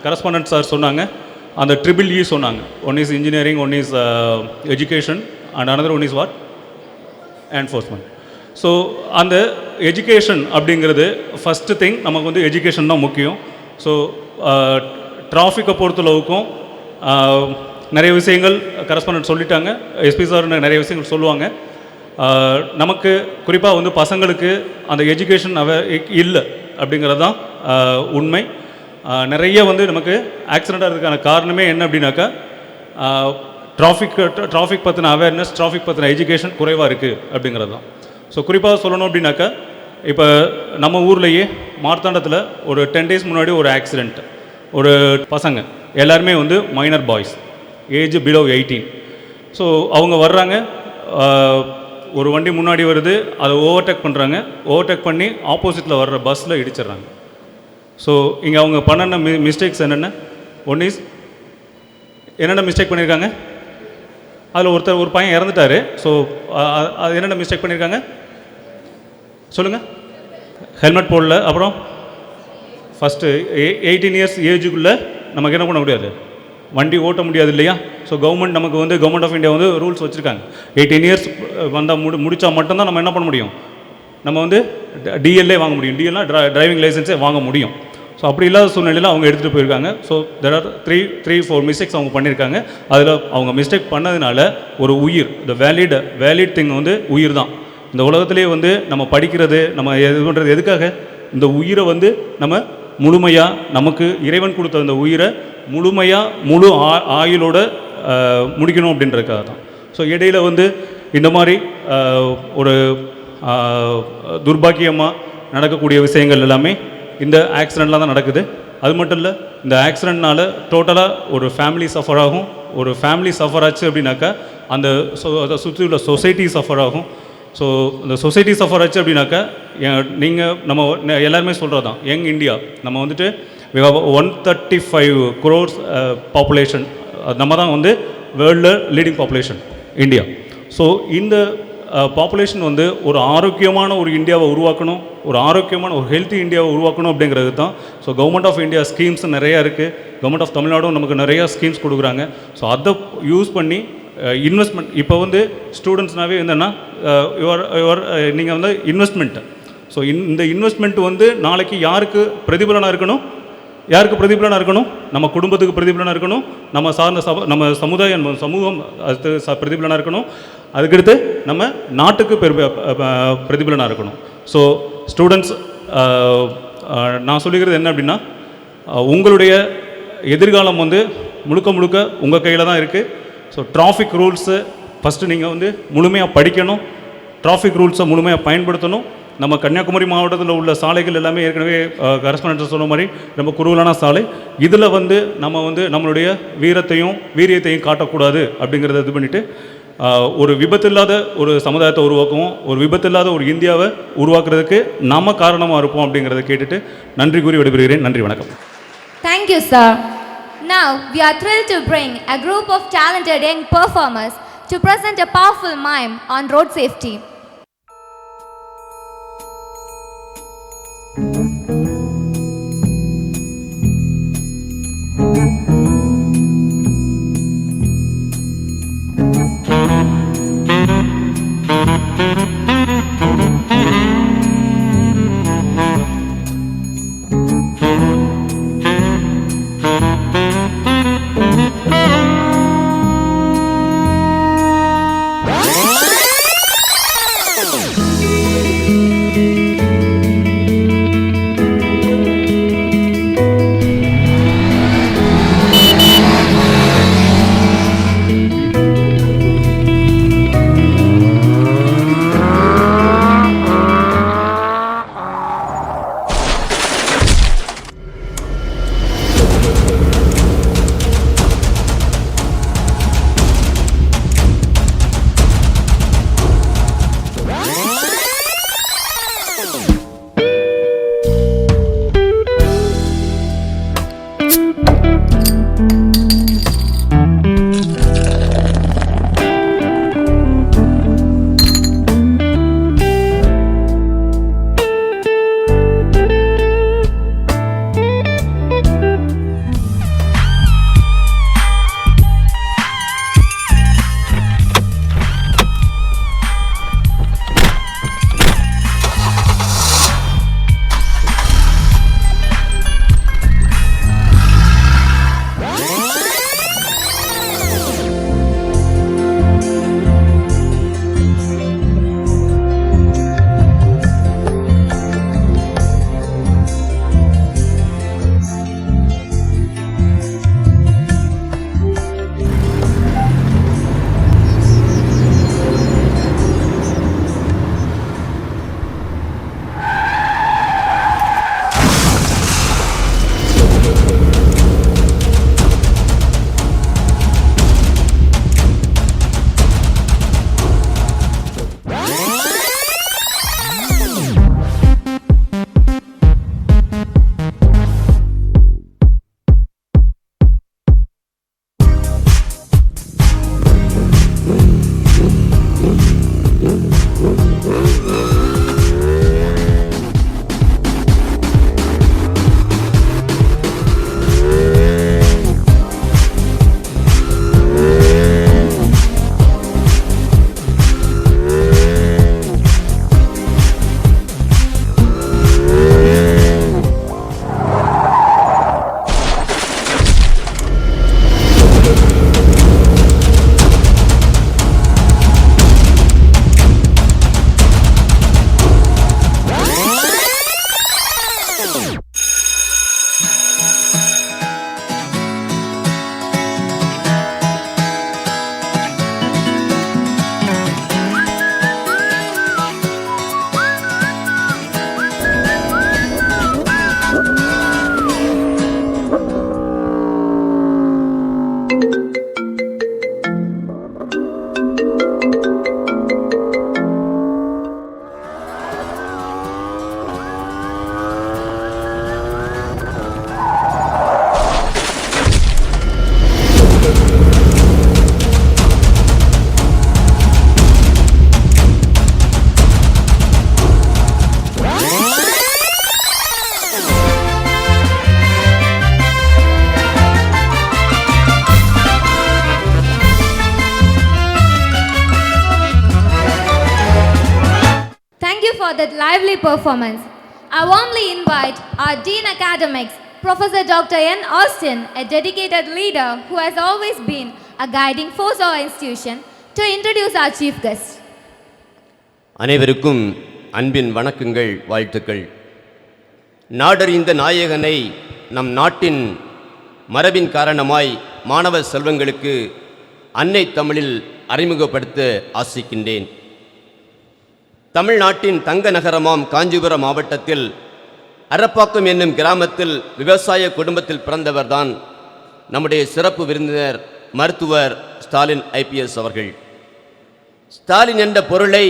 கரஸ்பாண்டன்ட் சார் சொன்னாங்க, அந்த ட்ரிபிள் இ சொன்னாங்க. One is engineering, one is education, and another one is what, enforcement. So அந்த எஜுகேஷன் அப்படிங்கிறது ஃபஸ்ட்டு திங், நமக்கு வந்து எஜுகேஷன் தான் முக்கியம். ஸோ டிராஃபிக்கை பொறுத்தளவுக்கும் நிறைய விஷயங்கள் கரஸ்பாண்டன்ட் சொல்லிட்டாங்க, எஸ்பி சார் நிறைய விஷயங்கள் சொல்லுவாங்க. நமக்கு குறிப்பாக வந்து பசங்களுக்கு அந்த எஜுகேஷன் இல்லை அப்படிங்கிறது தான் உண்மை. நிறைய வந்து நமக்கு ஆக்சிடெண்ட் ஆகிறதுக்கான காரணமே என்ன அப்படின்னாக்கா, டிராஃபிக் பற்றின அவேர்னஸ், டிராஃபிக் பற்றின எஜுகேஷன் குறைவாக இருக்குது அப்படிங்கிறது தான். ஸோ குறிப்பாக சொல்லணும் அப்படின்னாக்கா, இப்போ நம்ம ஊர்லேயே மார்த்தாண்டத்தில் ஒரு 10 days முன்னாடி ஒரு ஆக்சிடெண்ட். ஒரு பசங்க எல்லாருமே வந்து minor boys, age below 18. So அவங்க வர்றாங்க, ஒரு வண்டி முன்னாடி வருது, அதை ஓவர்டேக் பண்ணுறாங்க. ஓவர்டேக் பண்ணி ஆப்போசிட்டில் வர்ற பஸ்ஸில் இடிச்சிடுறாங்க. ஸோ இங்கே அவங்க பண்ண மிஸ்டேக்ஸ் என்னென்ன? ஒன் இஸ் என்னென்ன மிஸ்டேக் பண்ணியிருக்காங்க? அதில் ஒரு பையன் இறந்துட்டார். ஸோ அது என்னென்ன மிஸ்டேக் பண்ணியிருக்காங்க சொல்லுங்கள்? ஹெல்மெட் போடல. அப்புறம் ஃபஸ்ட்டு 18 years ஏஜுக்குள்ளே நமக்கு என்ன பண்ண முடியாது, வண்டி ஓட்ட முடியாது இல்லையா? ஸோ கவர்மெண்ட் நமக்கு வந்து கவர்மெண்ட் ஆஃப் இந்தியா வந்து ரூல்ஸ் வச்சுருக்காங்க. 18 years வந்தால் முடித்தா மட்டும்தான் நம்ம என்ன பண்ண முடியும், நம்ம வந்து டிஎல்ஏ வாங்க முடியும். டிஎல்னா டிரைவிங் லைசன்ஸே வாங்க முடியும். ஸோ அப்படி இல்லாத சூழ்நிலையில் அவங்க எடுத்துகிட்டு போயிருக்காங்க. ஸோ தெர் ஆர் 3-4 மிஸ்டேக்ஸ் அவங்க பண்ணியிருக்காங்க. அதில் அவங்க மிஸ்டேக் பண்ணதுனால ஒரு உயிர், இந்த வேலிட் திங் வந்து உயிர் தான். இந்த உலகத்திலே வந்து நம்ம படிக்கிறது, நம்ம இது பண்ணுறது எதுக்காக? இந்த உயிரை வந்து நம்ம முழுமையாக, நமக்கு இறைவன் கொடுத்த அந்த உயிரை முழுமையாக முழு ஆயுளோட முடிக்கணும் அப்படின்றதுக்காக தான். ஸோ இடையில் வந்து இந்த மாதிரி ஒரு துர்பாக்கியமாக நடக்கக்கூடிய விஷயங்கள் எல்லாமே இந்த ஆக்சிடெண்ட்லாம் தான் நடக்குது. அது மட்டும் இல்லை, இந்த ஆக்சிடெண்ட்னால டோட்டலாக ஒரு ஃபேமிலி சஃபர் ஆகும். ஒரு ஃபேமிலி சஃபர் ஆச்சு அப்படின்னாக்கா அந்த அதை சுற்றி உள்ள சொசைட்டி சஃபர் ஆகும். ஸோ இந்த சொசைட்டி சஃபர் ஆச்சு அப்படின்னாக்கா, நம்ம எல்லாருமே சொல்கிறது தான், யங் இந்தியா நம்ம வந்துட்டு 135 crores பாப்புலேஷன், நம்ம தான் வந்து வேர்ல்டில் லீடிங் பாப்புலேஷன் இந்தியா. ஸோ இந்த பாப்புலேஷன் வந்து ஒரு ஆரோக்கியமான ஒரு இந்தியாவை உருவாக்கணும், ஒரு ஆரோக்கியமான ஒரு ஹெல்த்தி இந்தியாவை உருவாக்கணும் அப்படிங்கிறது தான். So government of India schemes நிறையா இருக்குது. கவர்மெண்ட் ஆஃப் தமிழ்நாடும் நமக்கு நிறையா ஸ்கீம்ஸ் கொடுக்குறாங்க. ஸோ அதை யூஸ் பண்ணி இன்வெஸ்ட்மெண்ட், இப்போ வந்து ஸ்டூடெண்ட்ஸ்னாவே என்னென்னா நீங்கள் வந்து இன்வெஸ்ட்மெண்ட்டு. ஸோ இந்த இன்வெஸ்ட்மெண்ட் வந்து நாளைக்கு யாருக்கு பிரதிபலனாக இருக்கணும்? யாருக்கு பிரதிபலனாக இருக்கணும்? நம்ம குடும்பத்துக்கு பிரதிபலனாக இருக்கணும், நம்ம சார்ந்த நம்ம சமூகம் அது பிரதிபலனாக இருக்கணும், அதுக்கடுத்து நம்ம நாட்டுக்கு பிரதிபலனாக இருக்கணும். ஸோ ஸ்டூடெண்ட்ஸ், நான் சொல்லிக்கிறது என்ன அப்படின்னா, உங்களுடைய எதிர்காலம் வந்து முழுக்க உங்கள் கையில் தான் இருக்குது. ஸோ டிராஃபிக் ரூல்ஸு ஃபஸ்ட்டு நீங்கள் வந்து முழுமையாக படிக்கணும், டிராஃபிக் ரூல்ஸை முழுமையாக பயன்படுத்தணும். நம்ம கன்னியாகுமரி மாவட்டத்தில் உள்ள சாலைகள் எல்லாமே ஏற்கனவே கரஸ்பாண்டன்ட் சொன்ன மாதிரி ரொம்ப குறுகலான சாலை. இதில் வந்து நம்ம வந்து நம்மளுடைய வீரியத்தையும் காட்டக்கூடாது அப்படிங்கிறத இது பண்ணிவிட்டு ஒரு விபத்தில்லாத ஒரு சமுதாயத்தை உருவாக்குவோம், ஒரு விபத்தில்லாத ஒரு இந்தியாவை உருவாக்குறதுக்கு நாம காரணமாக இருப்போம் அப்படிங்கிறத கேட்டுட்டு நன்றி கூறி விடைபெறுகிறேன். நன்றி, வணக்கம். Thank you, sir. Now, we are thrilled to bring a group of talented young performers to present a powerful mime on road safety. for that lively performance. I warmly invite our Dean Academics, Professor Dr. N. Austin, a dedicated leader who has always been a guiding force of our institution, to introduce our chief guest. அனைவருக்கும் அன்பின் வணக்கங்கள், வாழ்த்துக்கள். நாடறிந்த நாயகனை நம் நாட்டின் மரபின் காரணமாய் மாணவ செல்வங்களுக்கு அன்னை தமிழில் அறிமுகப்படுத்த ஆசிக்கின்றேன். தமிழ்நாட்டின் தங்க நகரமாம் காஞ்சிபுரம் மாவட்டத்தில் அரப்பாக்கம் என்னும் கிராமத்தில் விவசாய குடும்பத்தில் பிறந்தவர்தான் நம்முடைய சிறப்பு விருந்தினர் மருத்துவர் ஸ்டாலின் ஐபிஎஸ் அவர்கள். ஸ்டாலின் என்ற பொருளை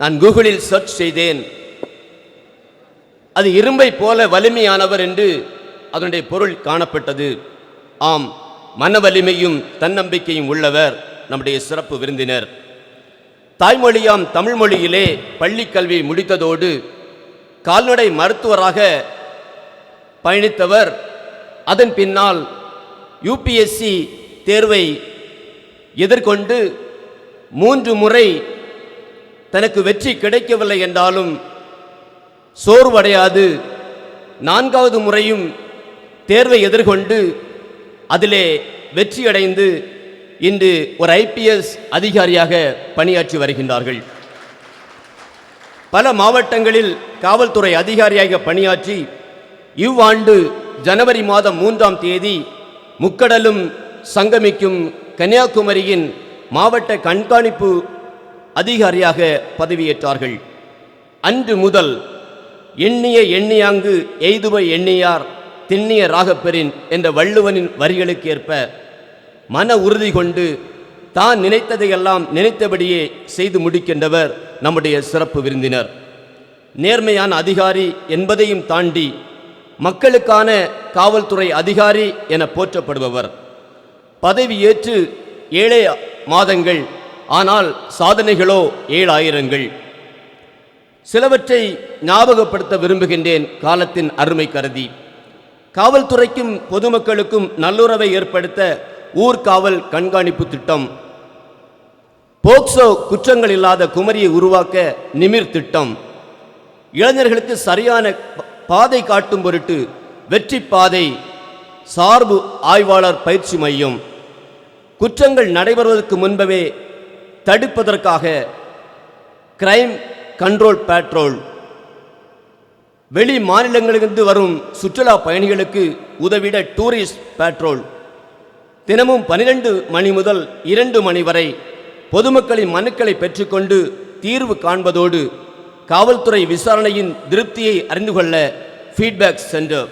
நான் கூகுளில் சர்ச் செய்தேன். அது இரும்பை போல வலிமையானவர் என்று அதனுடைய பொருள் காணப்பட்டது. ஆம், மன வலிமையும் தன்னம்பிக்கையும் உள்ளவர் நம்முடைய சிறப்பு விருந்தினர். தாய்மொழியாம் தமிழ் மொழியிலே பள்ளி கல்வி முடித்ததோடு கால்நடை மருத்துவராக பயணித்தவர். அதன் பின்னால் யூபிஎஸ்சி தேர்வை எதிர்கொண்டு 3 முறை தனக்கு வெற்றி கிடைக்கவில்லை என்றாலும் சோர்வடையாது 4வது முறையும் தேர்வை எதிர்கொண்டு அதிலே வெற்றியடைந்து இன்று ஒரு ஐபிஎஸ் அதிகாரியாக பணியாற்றி வருகின்றார்கள். பல மாவட்டங்களில் காவல்துறை அதிகாரியாக பணியாற்றி இவ்வாண்டு ஜனவரி மாதம் 3ஆம் தேதி முக்கடலும் சங்கமிக்கும் கன்னியாகுமரியின் மாவட்ட கண்காணிப்பு அதிகாரியாக பதவியேற்றார்கள். அன்று முதல் எண்ணிய எண்ணியாங்கு எய்துவ எண்ணியார் திண்ணிய ராகப்பெறின் என்ற வள்ளுவனின் வரிகளுக்கு ஏற்ப மன உறுதி கொண்டு தான் நினைத்ததையெல்லாம் நினைத்தபடியே செய்து முடிக்கின்றவர் நம்முடைய சிறப்பு விருந்தினர். நேர்மையான அதிகாரி என்பதையும் தாண்டி மக்களுக்கான காவல்துறை அதிகாரி என போற்றப்படுபவர். பதவியேற்று 7 மாதங்கள், ஆனால் சாதனைகளோ 7000கள். சிலவற்றை ஞாபகப்படுத்த விரும்புகின்றேன் காலத்தின் அருமை கருதி. காவல்துறைக்கும் பொதுமக்களுக்கும் நல்லுறவை ஏற்படுத்த ஊர்காவல் கண்காணிப்பு திட்டம், போக்சோ குற்றங்கள் இல்லாத குமரியை உருவாக்க நிமிர் திட்டம், இளைஞர்களுக்கு சரியான பாதை காட்டும் பொருட்டு வெற்றி பாதை சார்பு ஆய்வாளர் பயிற்சி மையம், குற்றங்கள் நடைபெறுவதற்கு முன்பவே தடுப்பதற்காக கிரைம் கண்ட்ரோல் பேட்ரோல், வெளி மாநிலங்களிலிருந்து வரும் சுற்றுலா பயணிகளுக்கு உதவிட டூரிஸ்ட் பேட்ரோல், தினமும் 12 மணி முதல் 2 மணி வரை பொதுமக்களின் மனுக்களை பெற்றுக்கொண்டு தீர்வு காண்பதோடு காவல்துறை விசாரணையின் திருப்தியை அறிந்து கொள்ள feedback centre,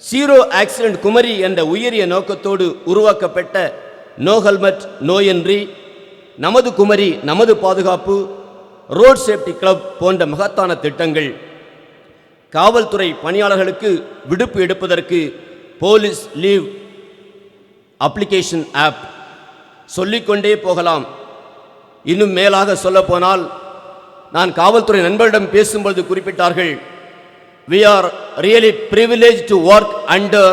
zero accident Kumari என்ற உயரிய நோக்கத்தோடு உருவாக்கப்பட்ட நோ ஹெல்மெட் நோயின்றி, நமது குமரி நமது பாதுகாப்பு, ரோட் சேஃப்டி கிளப் போன்ற மகத்தான திட்டங்கள், காவல்துறை பணியாளர்களுக்கு விடுப்பு எடுப்பதற்கு போலீஸ் லீவ் அப்ளிகேஷன் ஆப், சொல்லிக்கொண்டே போகலாம். இன்னும் மேலாக சொல்லப்போனால், நான் காவல்துறை நண்பரிடம் பேசும்பொழுது குறிப்பிட்டார்கள், we are really privileged to work under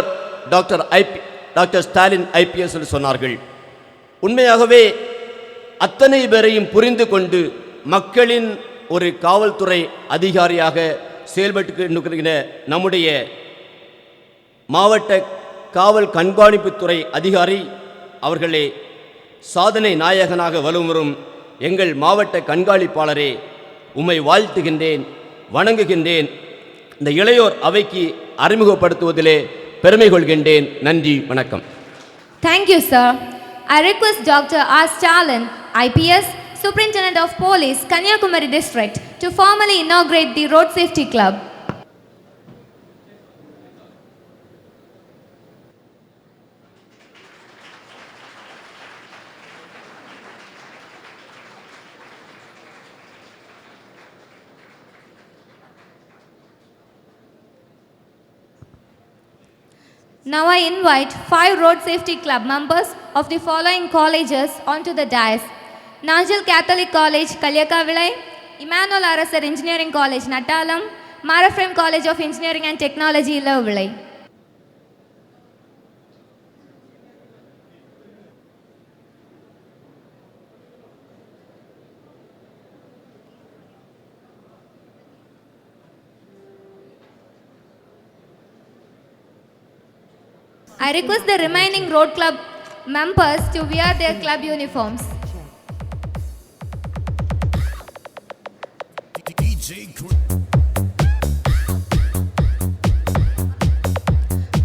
doctor Stalin IPS என்று சொன்னார்கள். உண்மையாகவே அத்தனை பேரையும் புரிந்து கொண்டு மக்களின் ஒரு காவல்துறை அதிகாரியாக செயல்பட்டு நம்முடைய மாவட்ட காவல் கண்காணிப்புத்துறை அதிகாரி அவர்களே, சாதனை நாயகனாக வலம் வரும் எங்கள் மாவட்ட கண்காணிப்பாளரே, உம்மை வாழ்த்துகின்றேன், வணங்குகின்றேன். இந்த இளையோர் அவைக்கு அறிமுகப்படுத்துவதிலே பெருமை கொள்கின்றேன். நன்றி, வணக்கம். Thank you, sir. I request Dr. R. Stalin, IPS, Superintendent of Police, Kanyakumari District, to formally inaugurate the Road Safety Club. Now I invite 5 Road Safety Club members of the following colleges onto the dais. Najal Catholic College, Kalyakavilai, Emmanuel Arasar Engineering College, Natalam, Maraframe College of Engineering and Technology, Ilavilai. I request the remaining road club members to wear their club uniforms.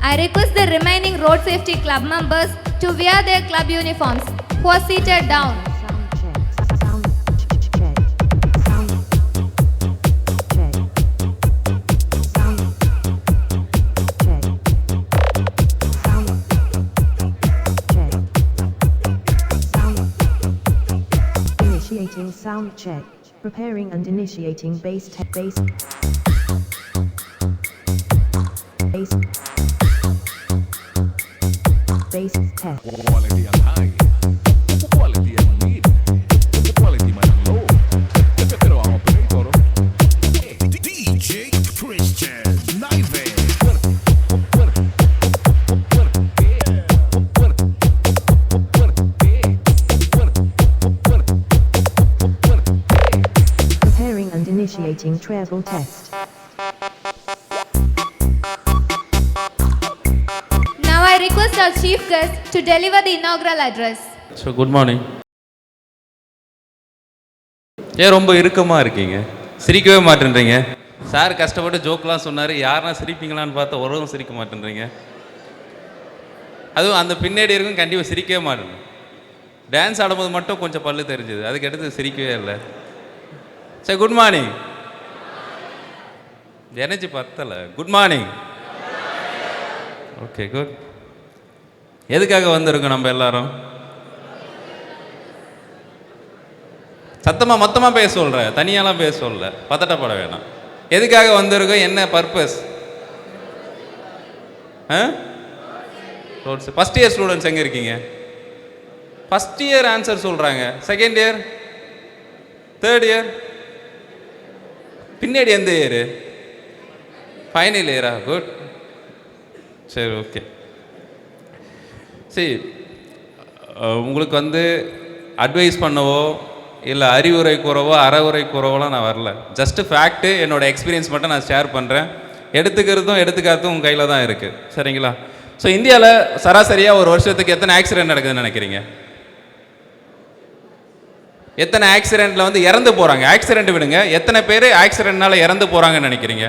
I request the remaining road safety club members to wear their club uniforms who are seated down. Initiating sound check. Preparing and initiating bass test. Bass test. Quality and high. Quality and mid. Quality man and low. Pero vamos a pedir coro. DJ Christian Live. Preparing and initiating treble test. Now I request our chief guest to deliver the inaugural address. So good morning. ஏன் ரொம்ப இறுக்கமாக இருக்கீங்க? சிரிக்கவே மாட்டேன்றீங்க. Sir கஷ்டப்பட்டு ஜோக்கெலாம் சொன்னார், யாருனா சிரிப்பீங்களான்னு பார்த்தா ஒருவரும் சிரிக்க மாட்டேன்றீங்க. அதுவும் அந்த பின்னாடி இருக்கும் கண்டிப்பாக சிரிக்கவே மாட்டேன். டான்ஸ் ஆடும்போது மட்டும் கொஞ்சம் பல்லு தெரிஞ்சுது, அதுக்கு அடுத்து சிரிக்கவே இல்லை. சரி குட் மார்னிங். எனர்ஜி பத்தலை. Good morning. Okay good. எதுக்காக வந்திருக்கோம் நம்ம எல்லாரும்? சத்தமாக மொத்தமாக பேச சொல்கிறேன், தனியாலாம் பேச சொல்ல, பதட்டப்பட வேணாம். எதுக்காக வந்திருக்கோம், என்ன பர்பஸ்? ஃபஸ்ட் இயர் ஸ்டூடெண்ட்ஸ் எங்கே இருக்கீங்க? ஃபஸ்ட் இயர் ஆன்சர் சொல்கிறாங்க. செகண்ட் இயர், தேர்ட் இயர், பின்னாடி எந்த இயரு? ஃபைனல் இயரா? குட். சரி ஓகே. சரி, உங்களுக்கு வந்து அட்வைஸ் பண்ணவோ இல்லை அறிவுரை கூறவோ அறவுரை கூறவோலாம் நான் வரல. ஜஸ்ட்டு ஃபேக்ட்டு, என்னோடய எக்ஸ்பீரியன்ஸ் மட்டும் நான் ஷேர் பண்ணுறேன். எடுத்துக்கிறதும் எடுத்துக்காதும் உங்கள் கையில் தான் இருக்குது. சரிங்களா? ஸோ இந்தியாவில் சராசரியாக ஒரு வருஷத்துக்கு எத்தனை ஆக்சிடென்ட் நடக்குதுன்னு நினைக்கிறீங்க? எத்தனை ஆக்சிடெண்ட்டில் வந்து இறந்து போகிறாங்க? ஆக்சிடென்ட் விடுங்க, எத்தனை பேர் ஆக்சிடென்ட்னால இறந்து போகிறாங்கன்னு நினைக்கிறீங்க?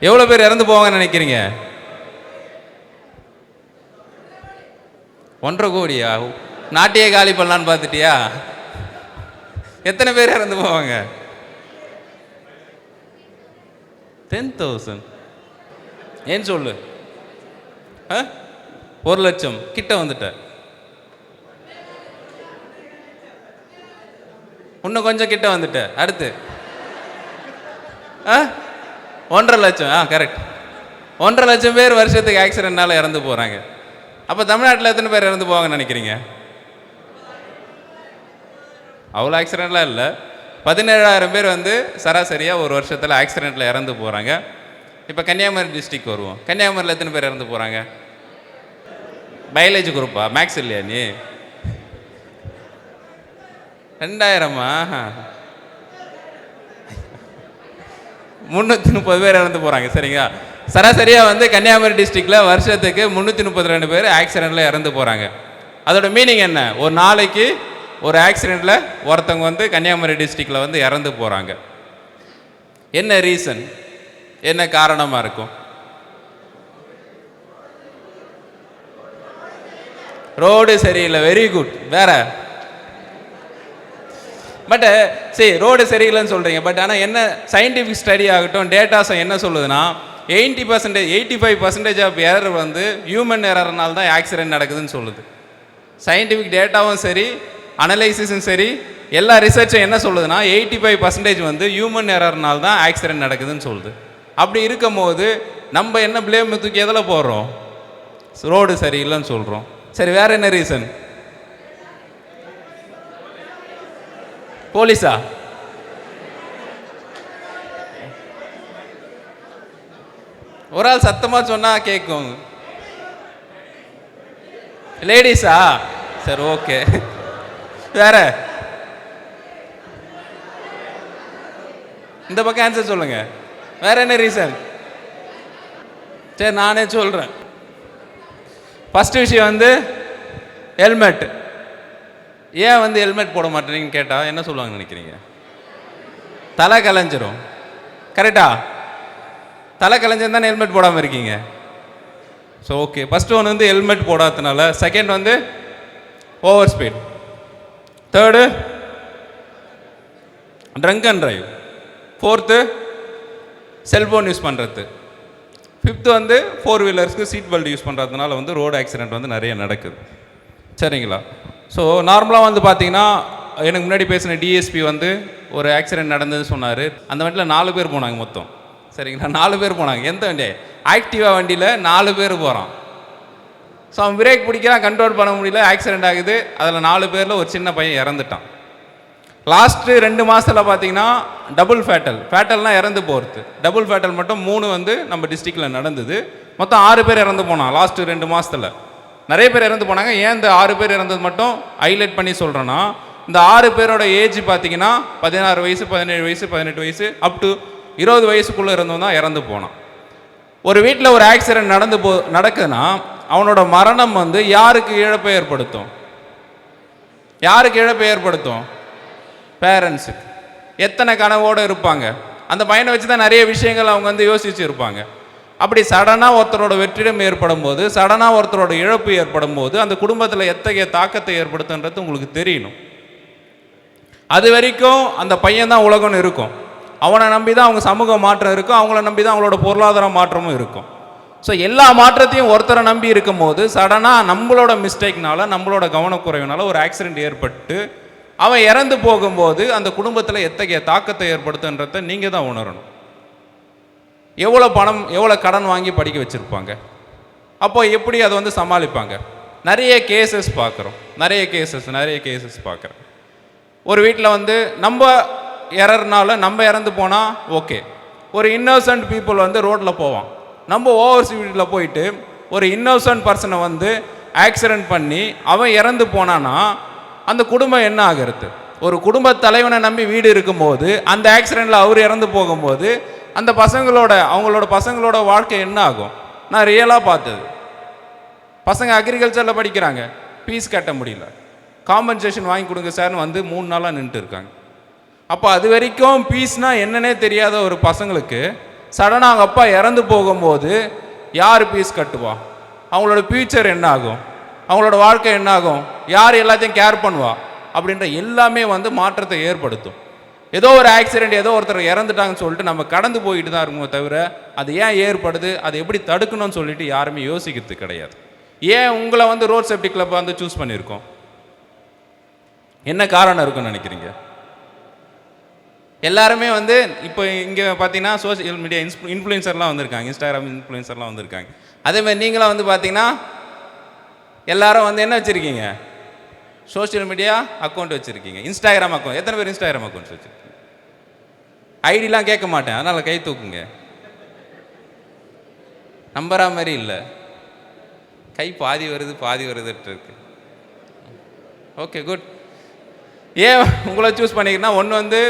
எவ்வளோ பேர் இறந்து போவாங்கன்னு நினைக்கிறீங்க? 1.5 கோடியா? நாட்டையே காலி பண்ணலான்னு பார்த்துட்டியா? எத்தனை பேர் இறந்து போவாங்க? 10,000. ஏன் சொல்லு? 1 லட்சம் கிட்ட வந்துட்ட. இன்னும் கொஞ்சம் கிட்ட வந்துட்ட. அடுத்து 1.5 லட்சம். கரெக்ட். 1.5 லட்சம் பேர் வருஷத்துக்கு ஆக்சிடென்ட்னால இறந்து போகிறாங்க. அப்போ தமிழ்நாட்டில் எத்தனை பேர் இறந்து போவாங்கன்னு நினைக்கிறீங்க? அவ்வளோ ஆக்சிடெண்ட்லாம் இல்லை. 17,000 பேர் வந்து சராசரியாக ஒரு வருஷத்தில் ஆக்சிடெண்ட்டில் இறந்து போகிறாங்க. இப்போ கன்னியாகுமரி டிஸ்ட்ரிக் வருவோம். கன்னியாகுமரியில் எத்தனை பேர் இறந்து போகிறாங்க? பயாலஜி குரூப்பா? மேக்ஸ் இல்லையா நீ? 2000மா? 330 பேர் இறந்து போகிறாங்க. சரிங்களா? சராசரியாக வந்து கன்னியாகுமரி டிஸ்ட்ரிக்டில் வருஷத்துக்கு 332 பேர் ஆக்சிடெண்ட்டில் இறந்து போகிறாங்க. அதோட மீனிங் என்ன? ஒரு நாளைக்கு ஒரு ஆக்சிடெண்ட்டில் ஒருத்தவங்க வந்து கன்னியாகுமரி டிஸ்ட்ரிக்டில் வந்து இறந்து போகிறாங்க. என்ன ரீசன், என்ன காரணமாக இருக்கும்? ரோடு சரியில்லை. Very good. வேற? பட் சரி, ரோடு சரியில்லைன்னு சொல்கிறீங்க. பட் ஆனால் என்ன சயின்டிஃபிக் ஸ்டடி ஆகட்டும், டேட்டாஸும் என்ன சொல்லுதுன்னா 80%, 85% ஆஃப் எரர் வந்து ஹியூமன் எரர்னால தான் ஆக்சிடென்ட் நடக்குதுன்னு சொல்லுது. சயின்டிஃபிக் டேட்டாவும் சரி, அனலைசிஸும் சரி, எல்லா ரிசர்ச்சும் என்ன சொல்லுதுன்னா 85% வந்து ஹியூமன் எரர்னால தான் ஆக்சிடென்ட் நடக்குதுன்னு சொல்லுது. அப்படி இருக்கும் போது நம்ம என்ன ப்ளேம் தூக்கி எதில் போடுறோம்? ரோடு சரியில்லைன்னு சொல்கிறோம். சரி, வேற என்ன ரீசன்? போலீஸா? ஒரு ஆள் சத்தமாக சொன்னால் கேட்கும். லேடிஸா? சரி ஓகே. வேற? இந்த பக்கம் ஆன்சர் சொல்லுங்க. வேற என்ன ரீசன்? சரி நானே சொல்கிறேன். ஃபஸ்ட்டு விஷயம் வந்து ஹெல்மெட். ஏன் வந்து ஹெல்மெட் போட மாட்டேறீங்கன்னு கேட்டால் என்ன சொல்லுவாங்கன்னு நினைக்கிறீங்க? தலை கலைஞ்சிரும். கரெக்டா? தலை கலைஞ்சிருந்தா தானே ஹெல்மெட் போடாமல் இருக்கீங்க. ஸோ ஓகே, ஃபஸ்ட்டு ஒன்று வந்து ஹெல்மெட் போடாததுனால, செகண்ட் வந்து over speed, third drunk and drive, fourth cellphone use பண்ணுறது, ஃபிஃப்த்து வந்து 4 வீலர்ஸ்க்கு சீட் பெல்ட் யூஸ் பண்ணுறதுனால வந்து ரோடு ஆக்சிடெண்ட் வந்து நிறைய நடக்குது. சரிங்களா? ஸோ நார்மலாக வந்து பார்த்தீங்கன்னா, எனக்கு முன்னாடி பேசின டிஎஸ்பி வந்து ஒரு ஆக்சிடெண்ட் நடந்ததுன்னு சொன்னார். அந்த வண்டியில் 4 பேர் போனாங்க மொத்தம். சரிங்களா? 4 பேர் போனாங்க. எந்த வண்டி? ஆக்டிவா வண்டியில் 4 பேர் போகிறான். ஸோ அவன் பிரேக் பிடிக்கிறான், கண்ட்ரோல் பண்ண முடியல, ஆக்சிடெண்ட் ஆகுது. அதில் 4 பேரில் ஒரு சின்ன பையன் இறந்துட்டான். லாஸ்ட்டு 2 மாதத்தில் பார்த்தீங்கன்னா டபுள் ஃபேட்டல்னால் இறந்து போகிறது. டபுள் ஃபேட்டல் மட்டும் 3 வந்து நம்ம டிஸ்ட்ரிக்டில் நடந்தது. மொத்தம் 6 பேர் இறந்து போனான் லாஸ்ட்டு 2 மாதத்தில். நிறைய பேர் இறந்து போனாங்க. ஏன் இந்த 6 பேர் இறந்தது மட்டும் ஹைலைட் பண்ணி சொல்கிறேன்னா, இந்த 6 பேரோட ஏஜ் பார்த்தீங்கன்னா 16 வயசு, 17 வயசு, 18 வயசு, அப் டு 20 வயசுக்குள்ளே இருந்தவன் தான் இறந்து போனான். ஒரு வீட்டில் ஒரு ஆக்சிடெண்ட் நடக்குதுன்னா அவனோட மரணம் வந்து யாருக்கு இழப்பை ஏற்படுத்தும்? யாருக்கு இழப்பை ஏற்படுத்தும்? பேரண்ட்ஸுக்கு. எத்தனை கனவோடு இருப்பாங்க. அந்த பையனை வச்சு தான் நிறைய விஷயங்கள் அவங்க வந்து யோசிச்சு இருப்பாங்க. அப்படி சடனாக ஒருத்தரோட வெற்றிடம் ஏற்படும் போது, சடனாக ஒருத்தரோட இழப்பு ஏற்படும் போது அந்த குடும்பத்தில் எத்தகைய தாக்கத்தை ஏற்படுத்துன்றது உங்களுக்கு தெரியணும். அது வரைக்கும் அந்த பையன் தான் உலகம்னு இருக்கும். அவனை நம்பி தான் அவங்க சமூக மாற்றம் இருக்கும், அவங்கள நம்பி தான் அவங்களோட பொருளாதார மாற்றமும் இருக்கும். ஸோ எல்லா மாற்றத்தையும் ஒருத்தரை நம்பி இருக்கும் போது சடனாக நம்மளோட மிஸ்டேக்னால, நம்மளோட கவனக்குறைவினால ஒரு ஆக்சிடெண்ட் ஏற்பட்டு அவன் இறந்து போகும்போது அந்த குடும்பத்தில் எத்தகைய தாக்கத்தை ஏற்படுத்துன்றதை நீங்கள் தான் உணரணும். எவ்வளோ பணம், எவ்வளோ கடன் வாங்கி படிக்க வச்சுருப்பாங்க. அப்போ எப்படி அதை வந்து சமாளிப்பாங்க? நிறைய கேசஸ் பார்க்குறோம். நிறைய கேசஸ் பார்க்குறோம். ஒரு வீட்டில் வந்து நம்ம எரர்னால நம்ம இறந்து போனால் ஓகே, ஒரு இன்னோசன்ட் பீப்புள் வந்து ரோட்டில் போவான். நம்ம ஓவர் ஸ்பீடில் போயிட்டு ஒரு இன்னோசன்ட் பர்சனை வந்து ஆக்சிடெண்ட் பண்ணி அவன் இறந்து போனான்னா அந்த குடும்பம் என்ன ஆகிறது? ஒரு குடும்ப தலைவனை நம்பி வீடு இருக்கும்போது அந்த ஆக்சிடெண்ட்டில் அவர் இறந்து போகும்போது அந்த அவங்களோட பசங்களோட வாழ்க்கை என்ன ஆகும்? நான் ரியலாக பார்த்தது. பசங்க அக்ரிகல்ச்சரில் படிக்கிறாங்க, ஃபீஸ் கட்ட முடியல, காம்பன்சேஷன் வாங்கி கொடுங்க சார்னு வந்து 3 நாளாக நின்றுட்டு இருக்காங்க. அப்போ அது வரைக்கும் ஃபீஸ்னால் என்னன்னே தெரியாத ஒரு பசங்களுக்கு சடனாக அவங்க அப்பா இறந்து போகும்போது யார் ஃபீஸ் கட்டுவா? அவங்களோட ஃப்யூச்சர் என்ன ஆகும்? அவங்களோட வாழ்க்கை என்ன ஆகும்? யார் எல்லாத்தையும் கேர் பண்ணுவா? அப்படின்ற எல்லாமே வந்து மாற்றத்தை ஏற்படுத்தும். ஏதோ ஒரு ஆக்சிடெண்ட், ஏதோ ஒருத்தர் இறந்துட்டாங்கன்னு சொல்லிட்டு நம்ம கடந்து போயிட்டு தான் இருக்குமோ தவிர அது ஏன் ஏற்படுது, அதை எப்படி தடுக்கணும்னு சொல்லிட்டு யாருமே யோசிக்கிறது கிடையாது. ஏன் உங்களை வந்து ரோட் சேஃப்டி கிளப்பை வந்து சூஸ் பண்ணியிருக்கோம்? என்ன காரணம் இருக்குன்னு நினைக்கிறீங்க? எல்லாருமே வந்து இப்போ இங்கே பார்த்தீங்கன்னா சோஷியல் மீடியா இன்ஃப்ளூயன்சர்லாம் வந்திருக்காங்க, இன்ஸ்டாகிராம் இன்ஃப்ளூயன்சர்லாம் வந்திருக்காங்க. அதேமாதிரி நீங்களாம் வந்து பார்த்தீங்கன்னா எல்லாரும் வந்து என்ன வச்சுருக்கீங்க? சோஷியல் மீடியா அக்கௌண்ட் வச்சுருக்கீங்க, இன்ஸ்டாகிராம் அக்கௌண்ட். எத்தனை பேர் இன்ஸ்டாகிராம் அக்கௌண்ட்ஸ் வச்சுருக்கீங்க? ஐடிலாம் கேட்க மாட்டேன், அதனால் கை தூக்குங்க. நம்புற மாதிரி இல்லை, கை பாதி வருதுட்டு இருக்கு. Okay, good. ஏன் உங்களை சூஸ் பண்ணிக்கிறேன்னா, ஒன்று வந்து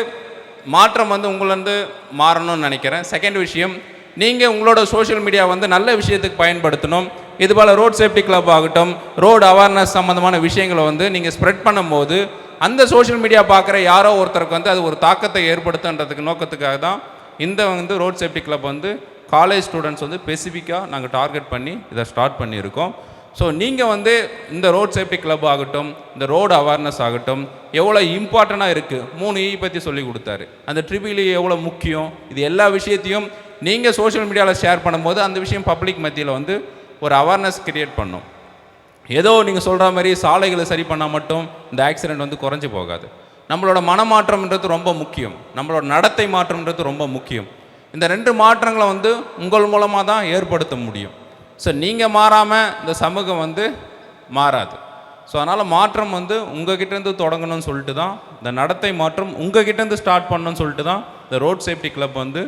மாற்றம் வந்து உங்களை வந்து மாறணும்னு நினைக்கிறேன். செகண்ட் விஷயம், நீங்கள் உங்களோட சோஷியல் மீடியா வந்து நல்ல விஷயத்துக்கு பயன்படுத்தணும். இது போல் ரோட் சேஃப்டி கிளப் ஆகட்டும், ரோடு அவேர்னஸ் சம்மந்தமான விஷயங்களை வந்து நீங்கள் ஸ்ப்ரெட் பண்ணும்போது அந்த சோஷியல் மீடியா பார்க்குற யாரோ ஒருத்தருக்கு வந்து அது ஒரு தாக்கத்தை ஏற்படுத்துன்றதுக்கு நோக்கத்துக்காக தான் இந்த வந்து ரோட் சேஃப்டி கிளப் வந்து காலேஜ் ஸ்டூடெண்ட்ஸ் வந்து ஸ்பெசிஃபிக்காக நாங்கள் டார்கெட் பண்ணி இதை ஸ்டார்ட் பண்ணியிருக்கோம். ஸோ நீங்கள் வந்து இந்த ரோட் சேஃப்டி கிளப் ஆகட்டும், இந்த ரோடு அவேர்னஸ் ஆகட்டும் எவ்வளோ இம்பார்ட்டண்ட்டாக இருக்குது. 3 E பற்றி சொல்லி கொடுத்தாரு. அந்த ட்ரிபிள் E எவ்வளோ முக்கியம், இது எல்லா விஷயத்தையும் நீங்கள் சோஷியல் மீடியாவில் ஷேர் பண்ணும்போது அந்த விஷயம் பப்ளிக் மத்தியில் வந்து ஒரு அவேர்னஸ் கிரியேட் பண்ணும். ஏதோ நீங்கள் சொல்கிற மாதிரி சாலைகளை சரி பண்ணால் மட்டும் இந்த ஆக்சிடெண்ட் வந்து குறைஞ்சி போகாது. நம்மளோட மனமாற்றம்ன்றது ரொம்ப முக்கியம், நம்மளோட நடத்தை மாற்றம்ன்றது ரொம்ப முக்கியம். இந்த 2 மாற்றங்களை வந்து உங்கள் மூலமாக தான் ஏற்படுத்த முடியும். ஸோ நீங்கள் மாறாமல் இந்த சமூகம் வந்து மாறாது. ஸோ அதனால் மாற்றம் வந்து உங்ககிட்டேருந்து தொடங்கணும்னு சொல்லிட்டு தான், இந்த நடத்தை மாற்றம் உங்ககிட்டேருந்து ஸ்டார்ட் பண்ணணும்னு சொல்லிட்டு தான் இந்த ரோட் சேஃப்டி கிளப் வந்து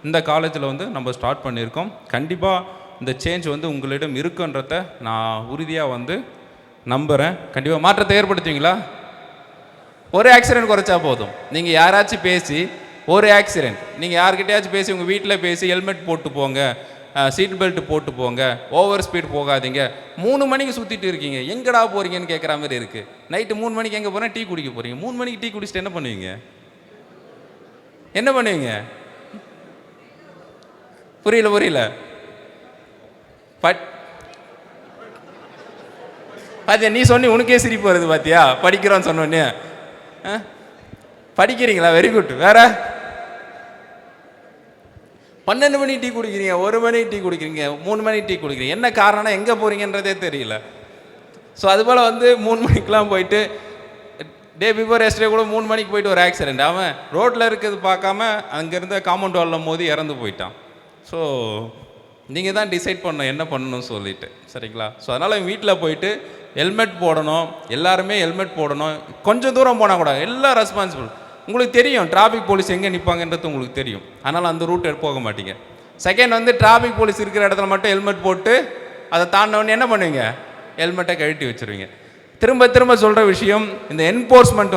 இந்த காலேஜில் வந்து நம்ம ஸ்டார்ட் பண்ணியிருக்கோம். கண்டிப்பாக இந்த சேஞ்ச் வந்து உங்களிடம் இருக்குன்றத நான் உறுதியாக வந்து நம்புகிறேன். கண்டிப்பாக மாற்றத்தை ஏற்படுத்துவீங்களா? ஒரு ஆக்சிடெண்ட் குறைச்சா போதும். நீங்கள் யாராச்சும் பேசி ஒரு ஆக்சிடெண்ட், நீங்கள் யார்கிட்டயாச்சும் பேசி உங்கள் வீட்டில் பேசி ஹெல்மெட் போட்டு போங்க, சீட் பெல்ட் போட்டு போங்க, ஓவர் ஸ்பீட் போகாதீங்க. 3 மணிக்கு சுற்றிட்டு இருக்கீங்க, எங்கடா போகிறீங்கன்னு கேட்குற மாதிரி இருக்குது. நைட்டு 3 மணிக்கு எங்கே போகிறேன், டீ குடிக்க போகிறீங்க. 3 மணிக்கு டீ குடிச்சிட்டு என்ன பண்ணுவீங்க? என்ன பண்ணுவீங்க? புரியல பாத்தியா, நீ சொன்னி உனக்கே சிரிப்பு வருது பாத்தியா, படிக்கிறோன்னு சொன்னோன்னே. படிக்கிறீங்களா? Very good. வேற 12 மணி டீ குடிக்கிறீங்க, 1 மணி டீ குடிக்கிறீங்க, 3 மணி டீ குடிக்கிறீங்க. என்ன காரணம், எங்கே போகிறீங்கன்றதே தெரியல. ஸோ அதுபோல் 3 மணிக்கெலாம் போயிட்டு டே பிஃபோர் எஸ்டே கூட 3 மணிக்கு போயிட்டு ஒரு ஆக்சிடெண்ட். அவன் ரோட்டில் இருக்கிறது பார்க்காம அங்கேருந்த காம்பவுண்ட் வாலில் மோதி இறந்து போயிட்டான். ஸோ நீங்கள் தான் டிசைட் பண்ணணும் என்ன பண்ணணும்னு சொல்லிட்டு, சரிங்களா? ஸோ அதனால் வீட்டில் போயிட்டு ஹெல்மெட் போடணும், எல்லாருமே ஹெல்மெட் போடணும். கொஞ்சம் தூரம் போனால் கூட எல்லாம் ரெஸ்பான்சிபிள். உங்களுக்கு தெரியும் டிராஃபிக் போலீஸ் எங்கே நிற்பாங்கன்றது உங்களுக்கு தெரியும், அதனால் அந்த ரூட் போக மாட்டீங்க. செகண்ட் டிராஃபிக் போலீஸ் இருக்கிற இடத்துல மட்டும் ஹெல்மெட் போட்டு அதை தாண்டினோடனே என்ன பண்ணுவீங்க, ஹெல்மெட்டை கழட்டி வச்சுருவீங்க. திரும்ப சொல்கிற விஷயம், இந்த என்ஃபோர்ஸ்மெண்ட்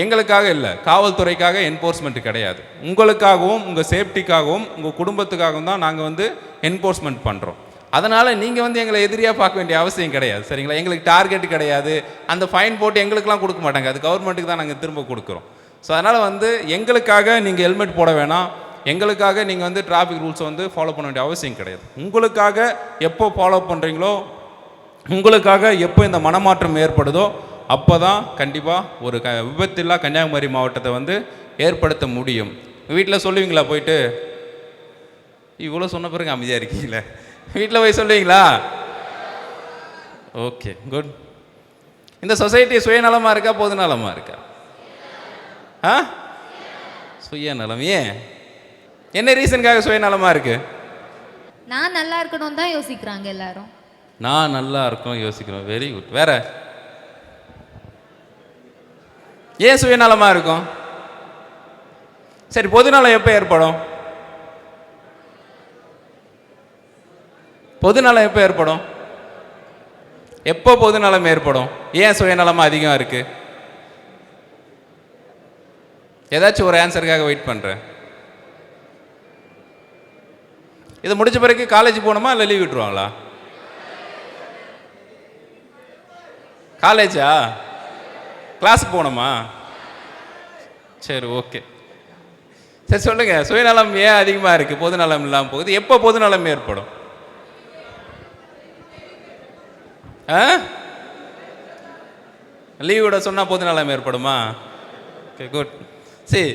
எங்களுக்காக இல்லை, காவல்துறைக்காக என்ஃபோர்ஸ்மெண்ட் கிடையாது. உங்களுக்காகவும் உங்கள் சேஃப்டிக்காகவும் உங்கள் குடும்பத்துக்காகவும் தான் நாங்கள் என்ஃபோர்ஸ்மெண்ட் பண்ணுறோம். அதனால் நீங்கள் எங்களை எதிரியாக பார்க்க வேண்டிய அவசியம் கிடையாது, சரிங்களா? எங்களுக்கு டார்கெட் கிடையாது. அந்த ஃபைன் போட்டு எங்களுக்கெல்லாம் கொடுக்க மாட்டாங்க, அது கவர்மெண்ட்டுக்கு தான் நாங்கள் திரும்ப கொடுக்குறோம். ஸோ அதனால் எங்களுக்காக நீங்கள் ஹெல்மெட் போட வேணாம், எங்களுக்காக நீங்கள் டிராஃபிக் ரூல்ஸை ஃபாலோ பண்ண வேண்டிய அவசியம் கிடையாது. உங்களுக்காக எப்போ ஃபாலோ பண்ணுறீங்களோ, உங்களுக்காக எப்போ இந்த மனமாற்றம் ஏற்படுதோ அப்போ தான் கண்டிப்பாக ஒரு விபத்தில்லா கன்னியாகுமரி மாவட்டத்தை ஏற்படுத்த முடியும். வீட்டில் சொல்லுவீங்களா போயிட்டு? இவ்வளோ சொன்ன பிறகு அமைதியாக இருக்கீங்களே, வீட்டில் போய் சொல்லுவீங்களா? Okay, good. இந்த சொசைட்டி சுயநலமாக இருக்கா பொதுநலமாக இருக்கா? சுயநலம். ஏன், என்ன ரீசனுக்காக சுயநலமாக இருக்கு? நான் நல்லா இருக்கணும் தான் யோசிக்கிறாங்க எல்லாரும். நான் நல்லா இருக்கணும் யோசிக்கிறோம். Very good. வேற ஏன் சுயநலமாக இருக்கும்? சரி, பொதுநலம் எப்போ ஏற்படும்? பொதுநலம் எப்போ ஏற்படும்? எப்போ பொதுநலம் ஏற்படும்? ஏன் சுயநலமாக அதிகம் இருக்கு? ஏதாச்சும் ஒரு ஆன்சருக்காக வெயிட் பண்ணுறேன். இதை முடிச்ச பிறகு காலேஜ் போகணுமா இல்லை லீவ் விட்டுருவாங்களா? காலேஜா? கிளாஸுக்கு போகணுமா? சரி, ஓகே. சரி சொல்லுங்கள், சுயநலம் ஏன் அதிகமாக இருக்குது, பொதுநலம் இல்லாமல் போகுது? எப்போ பொதுநலம் ஏற்படும்? லீவ் விட சொன்னால் பொதுநலம் ஏற்படுமா? Okay, good. சரி,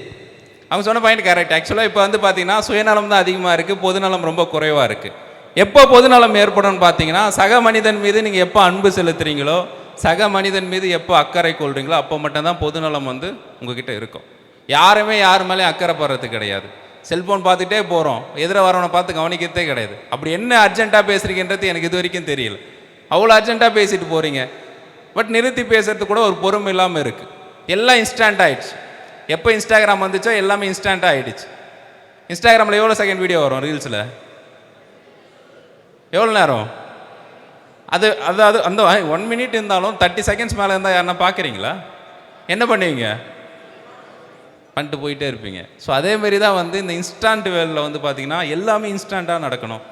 அவங்க சொன்ன பாயிண்ட் கரெக்ட். ஆக்சுவலாக இப்போ பார்த்தீங்கன்னா சுயநலம் தான் அதிகமாக இருக்குது, பொதுநலம் ரொம்ப குறைவாக இருக்குது. எப்போ பொதுநலம் ஏற்படும்னு பார்த்தீங்கன்னா, சக மனிதன் மீது நீங்கள் எப்போ அன்பு செலுத்துறீங்களோ, சக மனிதன் மீது எப்போ அக்கறை கொள்றீங்களோ அப்போ மட்டும்தான் பொதுநலம் உங்ககிட்ட இருக்கும். யாருமே யார் மேலே அக்கறை படுறது கிடையாது. செல்ஃபோன் பார்த்துட்டே போகிறோம், எதிர வரவனை பார்த்து கவனிக்கிறதே கிடையாது. அப்படி என்ன அர்ஜென்ட்டாக பேசுகிறீங்கன்றது எனக்கு இது வரைக்கும் தெரியல. அவ்வளோ அர்ஜென்ட்டாக பேசிட்டு போகிறீங்க, பட் நிறுத்தி பேசுறது கூட ஒரு பொறுமை இல்லாமல் இருக்குது. எல்லாம் இன்ஸ்டன்ட் ஆகிடுச்சு. எப்போ இன்ஸ்டாகிராம் வந்துச்சோ எல்லாமே இன்ஸ்டண்ட்டாக ஆகிடுச்சு. இன்ஸ்டாகிராமில் எவ்வளோ செகண்ட் வீடியோ வரும், ரீல்ஸில் எவ்வளோ நேரம்? அது அந்த 1 மினிட் இருந்தாலும் 30 செகண்ட்ஸ் மேலே இருந்தால் யாருன்னா பார்க்குறீங்களா? என்ன பண்ணுவீங்க? பண்ணிட்டு போயிட்டே இருப்பீங்க. ஸோ அதேமாரி தான் இந்த இன்ஸ்டன்ட் வேலில் பார்த்தீங்கன்னா எல்லாமே இன்ஸ்டண்ட்டாக நடக்கணும்.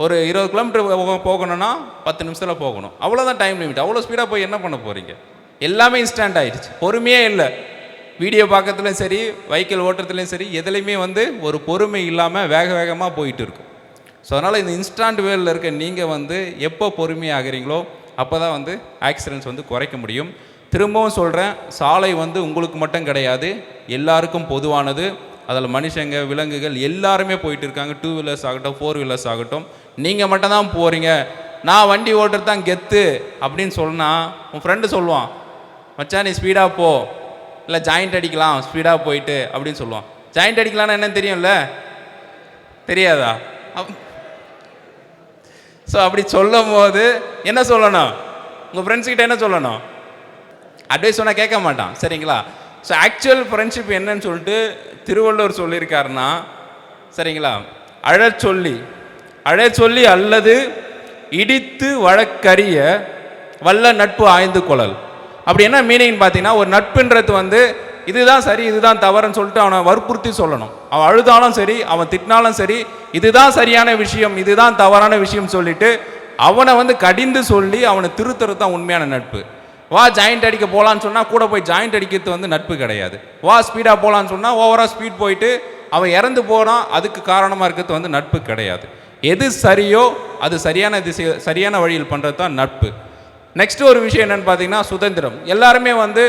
ஒரு 20 கிலோமீட்டர் போகணும்னா 10 நிமிஷத்தில் போகணும், அவ்வளோதான் டைம் லிமிட். அவ்வளோ ஸ்பீடாக போய் என்ன பண்ண போகிறீங்க? எல்லாமே இன்ஸ்டன்ட் ஆகிடுச்சு, பொறுமையே இல்லை. வீடியோ பார்க்கறதுலையும் சரி, வெஹிக்கிள் ஓட்டுறதுலையும் சரி, எதுலேயுமே ஒரு பொறுமை இல்லாமல் வேகமாக போயிட்டு இருக்கும். ஸோ அதனால் இந்த இன்ஸ்டன்ட் வேலில் இருக்க நீங்கள் எப்போ பொறுமையாகிறீங்களோ அப்போ தான் ஆக்சிடென்ட்ஸ் குறைக்க முடியும். திரும்பவும் சொல்கிறேன், சாலை உங்களுக்கு மட்டும் கிடையாது, எல்லாருக்கும் பொதுவானது. அதில் மனுஷங்க, விலங்குகள் எல்லாருமே போயிட்டு இருக்காங்க. 2 வீலர்ஸ் ஆகட்டும், 4 வீலர்ஸ் ஆகட்டும். நீங்கள் மட்டும்தான் போகிறீங்க, நான் வண்டி ஓட்டுறது தான் கெத்து அப்படின்னு சொன்னால் உன் ஃப்ரெண்டு சொல்லுவான், மச்சான் நீ ஸ்பீடாக போ, இல்லை ஜாயிண்ட் அடிக்கலாம் ஸ்பீடாக போயிட்டு அப்படின்னு சொல்லுவான். ஜாயிண்ட் அடிக்கலான்னு என்னன்னு தெரியும்ல? தெரியாதா? ஸோ அப்படி சொல்லும் போது என்ன சொல்லணும்? உங்கள் ஃப்ரெண்ட்ஸ்கிட்ட என்ன சொல்லணும்? அட்வைஸ் சொன்னால் கேட்க மாட்டான், சரிங்களா? ஸோ ஆக்சுவல் ஃப்ரெண்ட்ஷிப் என்னன்னு சொல்லிட்டு திருவள்ளுவர் சொல்லியிருக்காருன்னா, சரிங்களா, அழ சொல்லி அல்லது இடித்து வழக்கறிய வல்ல நட்பு ஆய்ந்து கொள்ளல். அப்படி என்ன மீனிங் பார்த்தீங்கன்னா, ஒரு நட்புன்றது இதுதான் சரி இதுதான் தவறுன்னு சொல்லிட்டு அவனை வற்புறுத்தி சொல்லணும். அவன் அழுதாலும் சரி அவன் திட்டினாலும் சரி இதுதான் சரியான விஷயம் இதுதான் தவறான விஷயம் சொல்லிட்டு அவனை வந்து கடிந்து சொல்லி அவனை திருத்துறது தான் உண்மையான நட்பு. வா ஜாயிண்ட் அடிக்க போகலான்னு சொன்னால் கூட போய் ஜாயிண்ட் அடிக்கிறது வந்து நட்பு கிடையாது. வா ஸ்பீடாக போகலான்னு சொன்னால் ஓவராக ஸ்பீட் போயிட்டு அவன் இறந்து போகிறான் அதுக்கு காரணமாக இருக்கிறது வந்து நட்பு கிடையாது. எது சரியோ அது சரியான வழியில் பண்ணுறது தான் நட்பு. நெக்ஸ்ட் ஒரு விஷயம் என்னென்னு பார்த்தீங்கன்னா சுதந்திரம். எல்லாருமே வந்து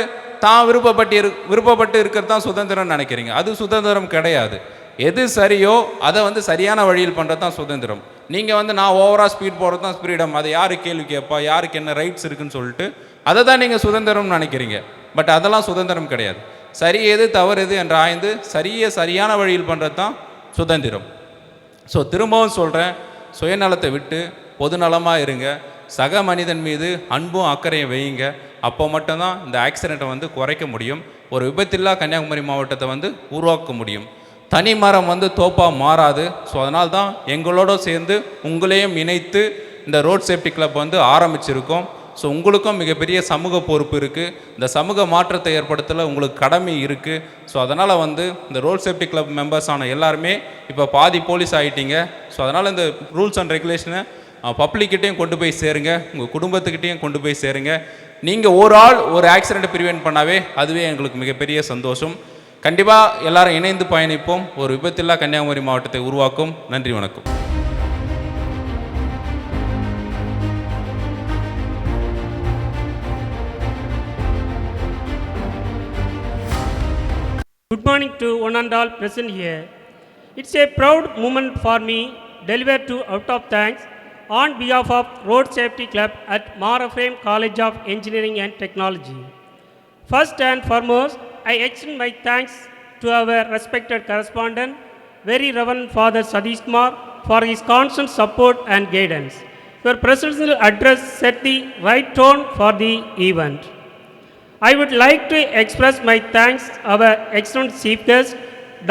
தான் விருப்பப்பட்டு இருக்கிறது தான் சுதந்திரம்னு நினைக்கிறீங்க. அது சுதந்திரம் கிடையாது. எது சரியோ அதை வந்து சரியான வழியில் பண்ணுறது தான் சுதந்திரம். நீங்கள் வந்து நான் ஓவராக ஸ்பீட் போகிறது தான் ஃப்ரீடம், அதை யாரு கேள்வி கேட்பா, யாருக்கு என்ன ரைட்ஸ் இருக்குன்னு சொல்லிட்டு அதை தான் நீங்கள் சுதந்திரம்னு நினைக்கிறீங்க. பட் அதெல்லாம் சுதந்திரம் கிடையாது. சரி எது தவறு எது என்று ஆய்ந்து சரியான வழியில் பண்ணுறது தான் சுதந்திரம். ஸோ திரும்பவும் சொல்கிறேன், சுயநலத்தை விட்டு பொதுநலமாக இருங்க, சக மனிதன் மீது அன்பும் அக்கறையும் வையுங்க. அப்போ மட்டும்தான் இந்த ஆக்சிடெண்ட்டை வந்து குறைக்க முடியும், ஒரு விபத்தில்லா கன்னியாகுமரி மாவட்டத்தை வந்து உருவாக்க முடியும். தனி மரம் வந்து தோப்பாக மாறாது. ஸோ அதனால தான் எங்களோட சேர்ந்து உங்களையும் இணைத்து இந்த ரோட் சேஃப்டி கிளப் வந்து ஆரம்பிச்சிருக்கோம். ஸோ உங்களுக்கும் மிகப்பெரிய சமூக பொறுப்பு இருக்குது. இந்த சமூக மாற்றத்தை ஏற்படுத்தல உங்களுக்கு கடமை இருக்குது. ஸோ அதனால் வந்து இந்த ரோட் சேஃப்டி கிளப் மெம்பர்ஸ் ஆன எல்லாருமே இப்போ பாதி போலீஸ் ஆகிட்டீங்க. ஸோ அதனால் இந்த ரூல்ஸ் அண்ட் ரெகுலேஷனை பப்ளிக்கிட்டையும் கொண்டு போய் சேருங்க, உங்கள் குடும்பத்துக்கிட்டையும் கொண்டு போய் சேருங்க. நீங்கள் ஒரு ஆள் ஒரு ஆக்சிடெண்ட்டை ப்ரிவென்ட் பண்ணாவே அதுவே எங்களுக்கு மிகப்பெரிய சந்தோஷம். கண்டிப்பாக எல்லாரும் இணைந்து பயணிப்போம், ஒரு விபத்தில்லா கன்னியாகுமரி மாவட்டத்தை உருவாக்கும். நன்றி, வணக்கம். Good morning to one and all present here. It's a proud moment for me, delivered to out of thanks on behalf of Road Safety Club at Maraframe College of Engineering and Technology. First and foremost, I extend my thanks to our respected correspondent, Very Reverend Father Sadish Kumar, for his constant support and guidance. Your presidential address set the right tone for the event. I would like to express my thanks to our excellent chief guest,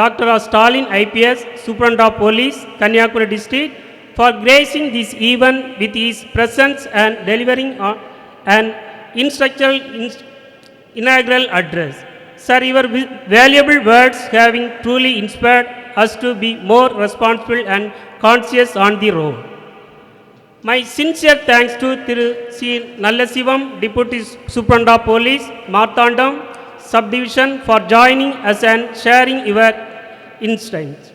Dr. Stalin IPS, Superintendent of Police, Kanyakumari District, for gracing this event with his presence and delivering an instructional inaugural address. Sir, your valuable words having truly inspired us to be more responsible and conscious on the road. My sincere thanks to Thiru C. Nallasivam, Deputy Superintendent of Police, Marthandam Subdivision, for joining us and sharing your insights.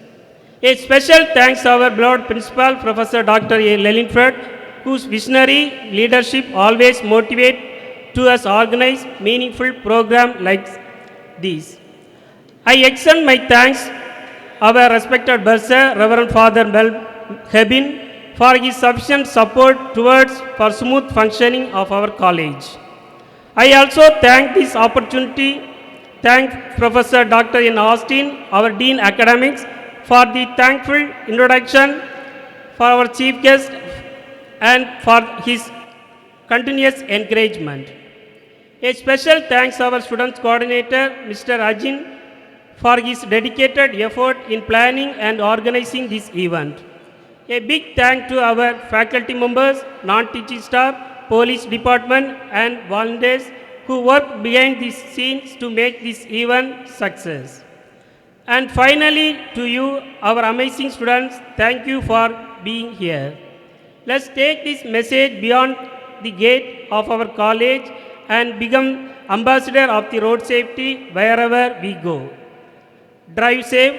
A special thanks to our beloved Principal, Professor Dr. A. Lelinford, whose visionary leadership always motivates to us organize meaningful program like this. I extend my thanks to our respected Bursar, Reverend Father Mel Hebin, for his sufficient support towards for smooth functioning of our college. I also thank this opportunity, thank Professor Dr. N. Austin, our Dean Academics, for the thankful introduction, for our chief guest, and for his continuous encouragement. A special thanks to our students coordinator, Mr. Ajin, for his dedicated effort in planning and organizing this event. A big thank to our faculty members, non-teaching staff, police department, and volunteers who work behind the scenes to make this event success. And finally, to you, our amazing students, thank you for being here. Let's take this message beyond the gate of our college and become ambassador of the road safety wherever we go. Drive safe,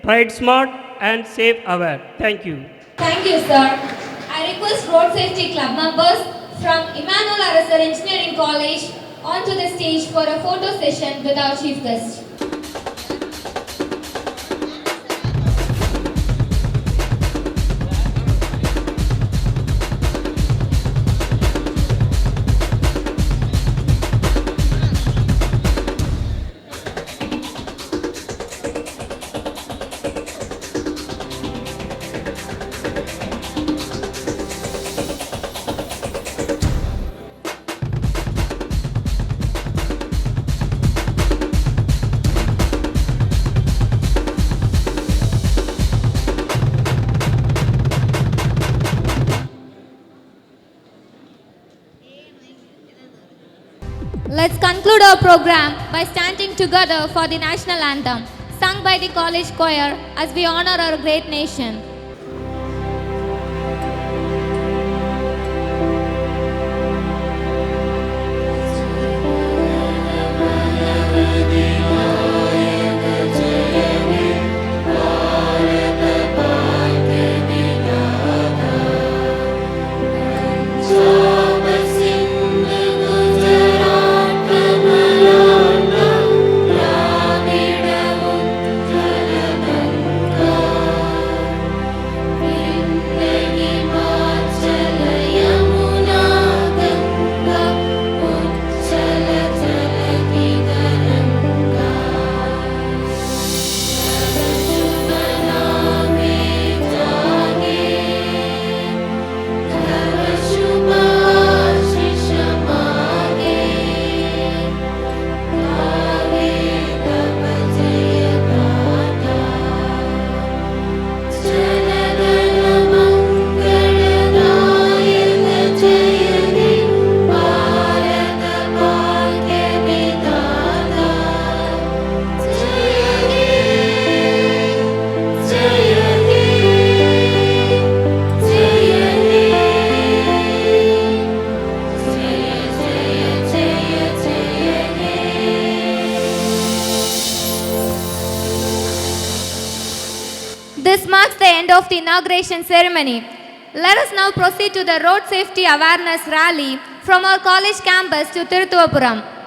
ride smart, and save aware. Thank you. Thank you, sir. I request Road Safety Club members from Emmanuel Arasar Engineering College onto the stage for a photo session with our chief guest. Let's conclude our program by standing together for the national anthem, sung by the college choir as we honor our great nation. This marks the end of the inauguration ceremony. Let us now proceed to the road safety awareness rally from our college campus to Tiruthuvapuram.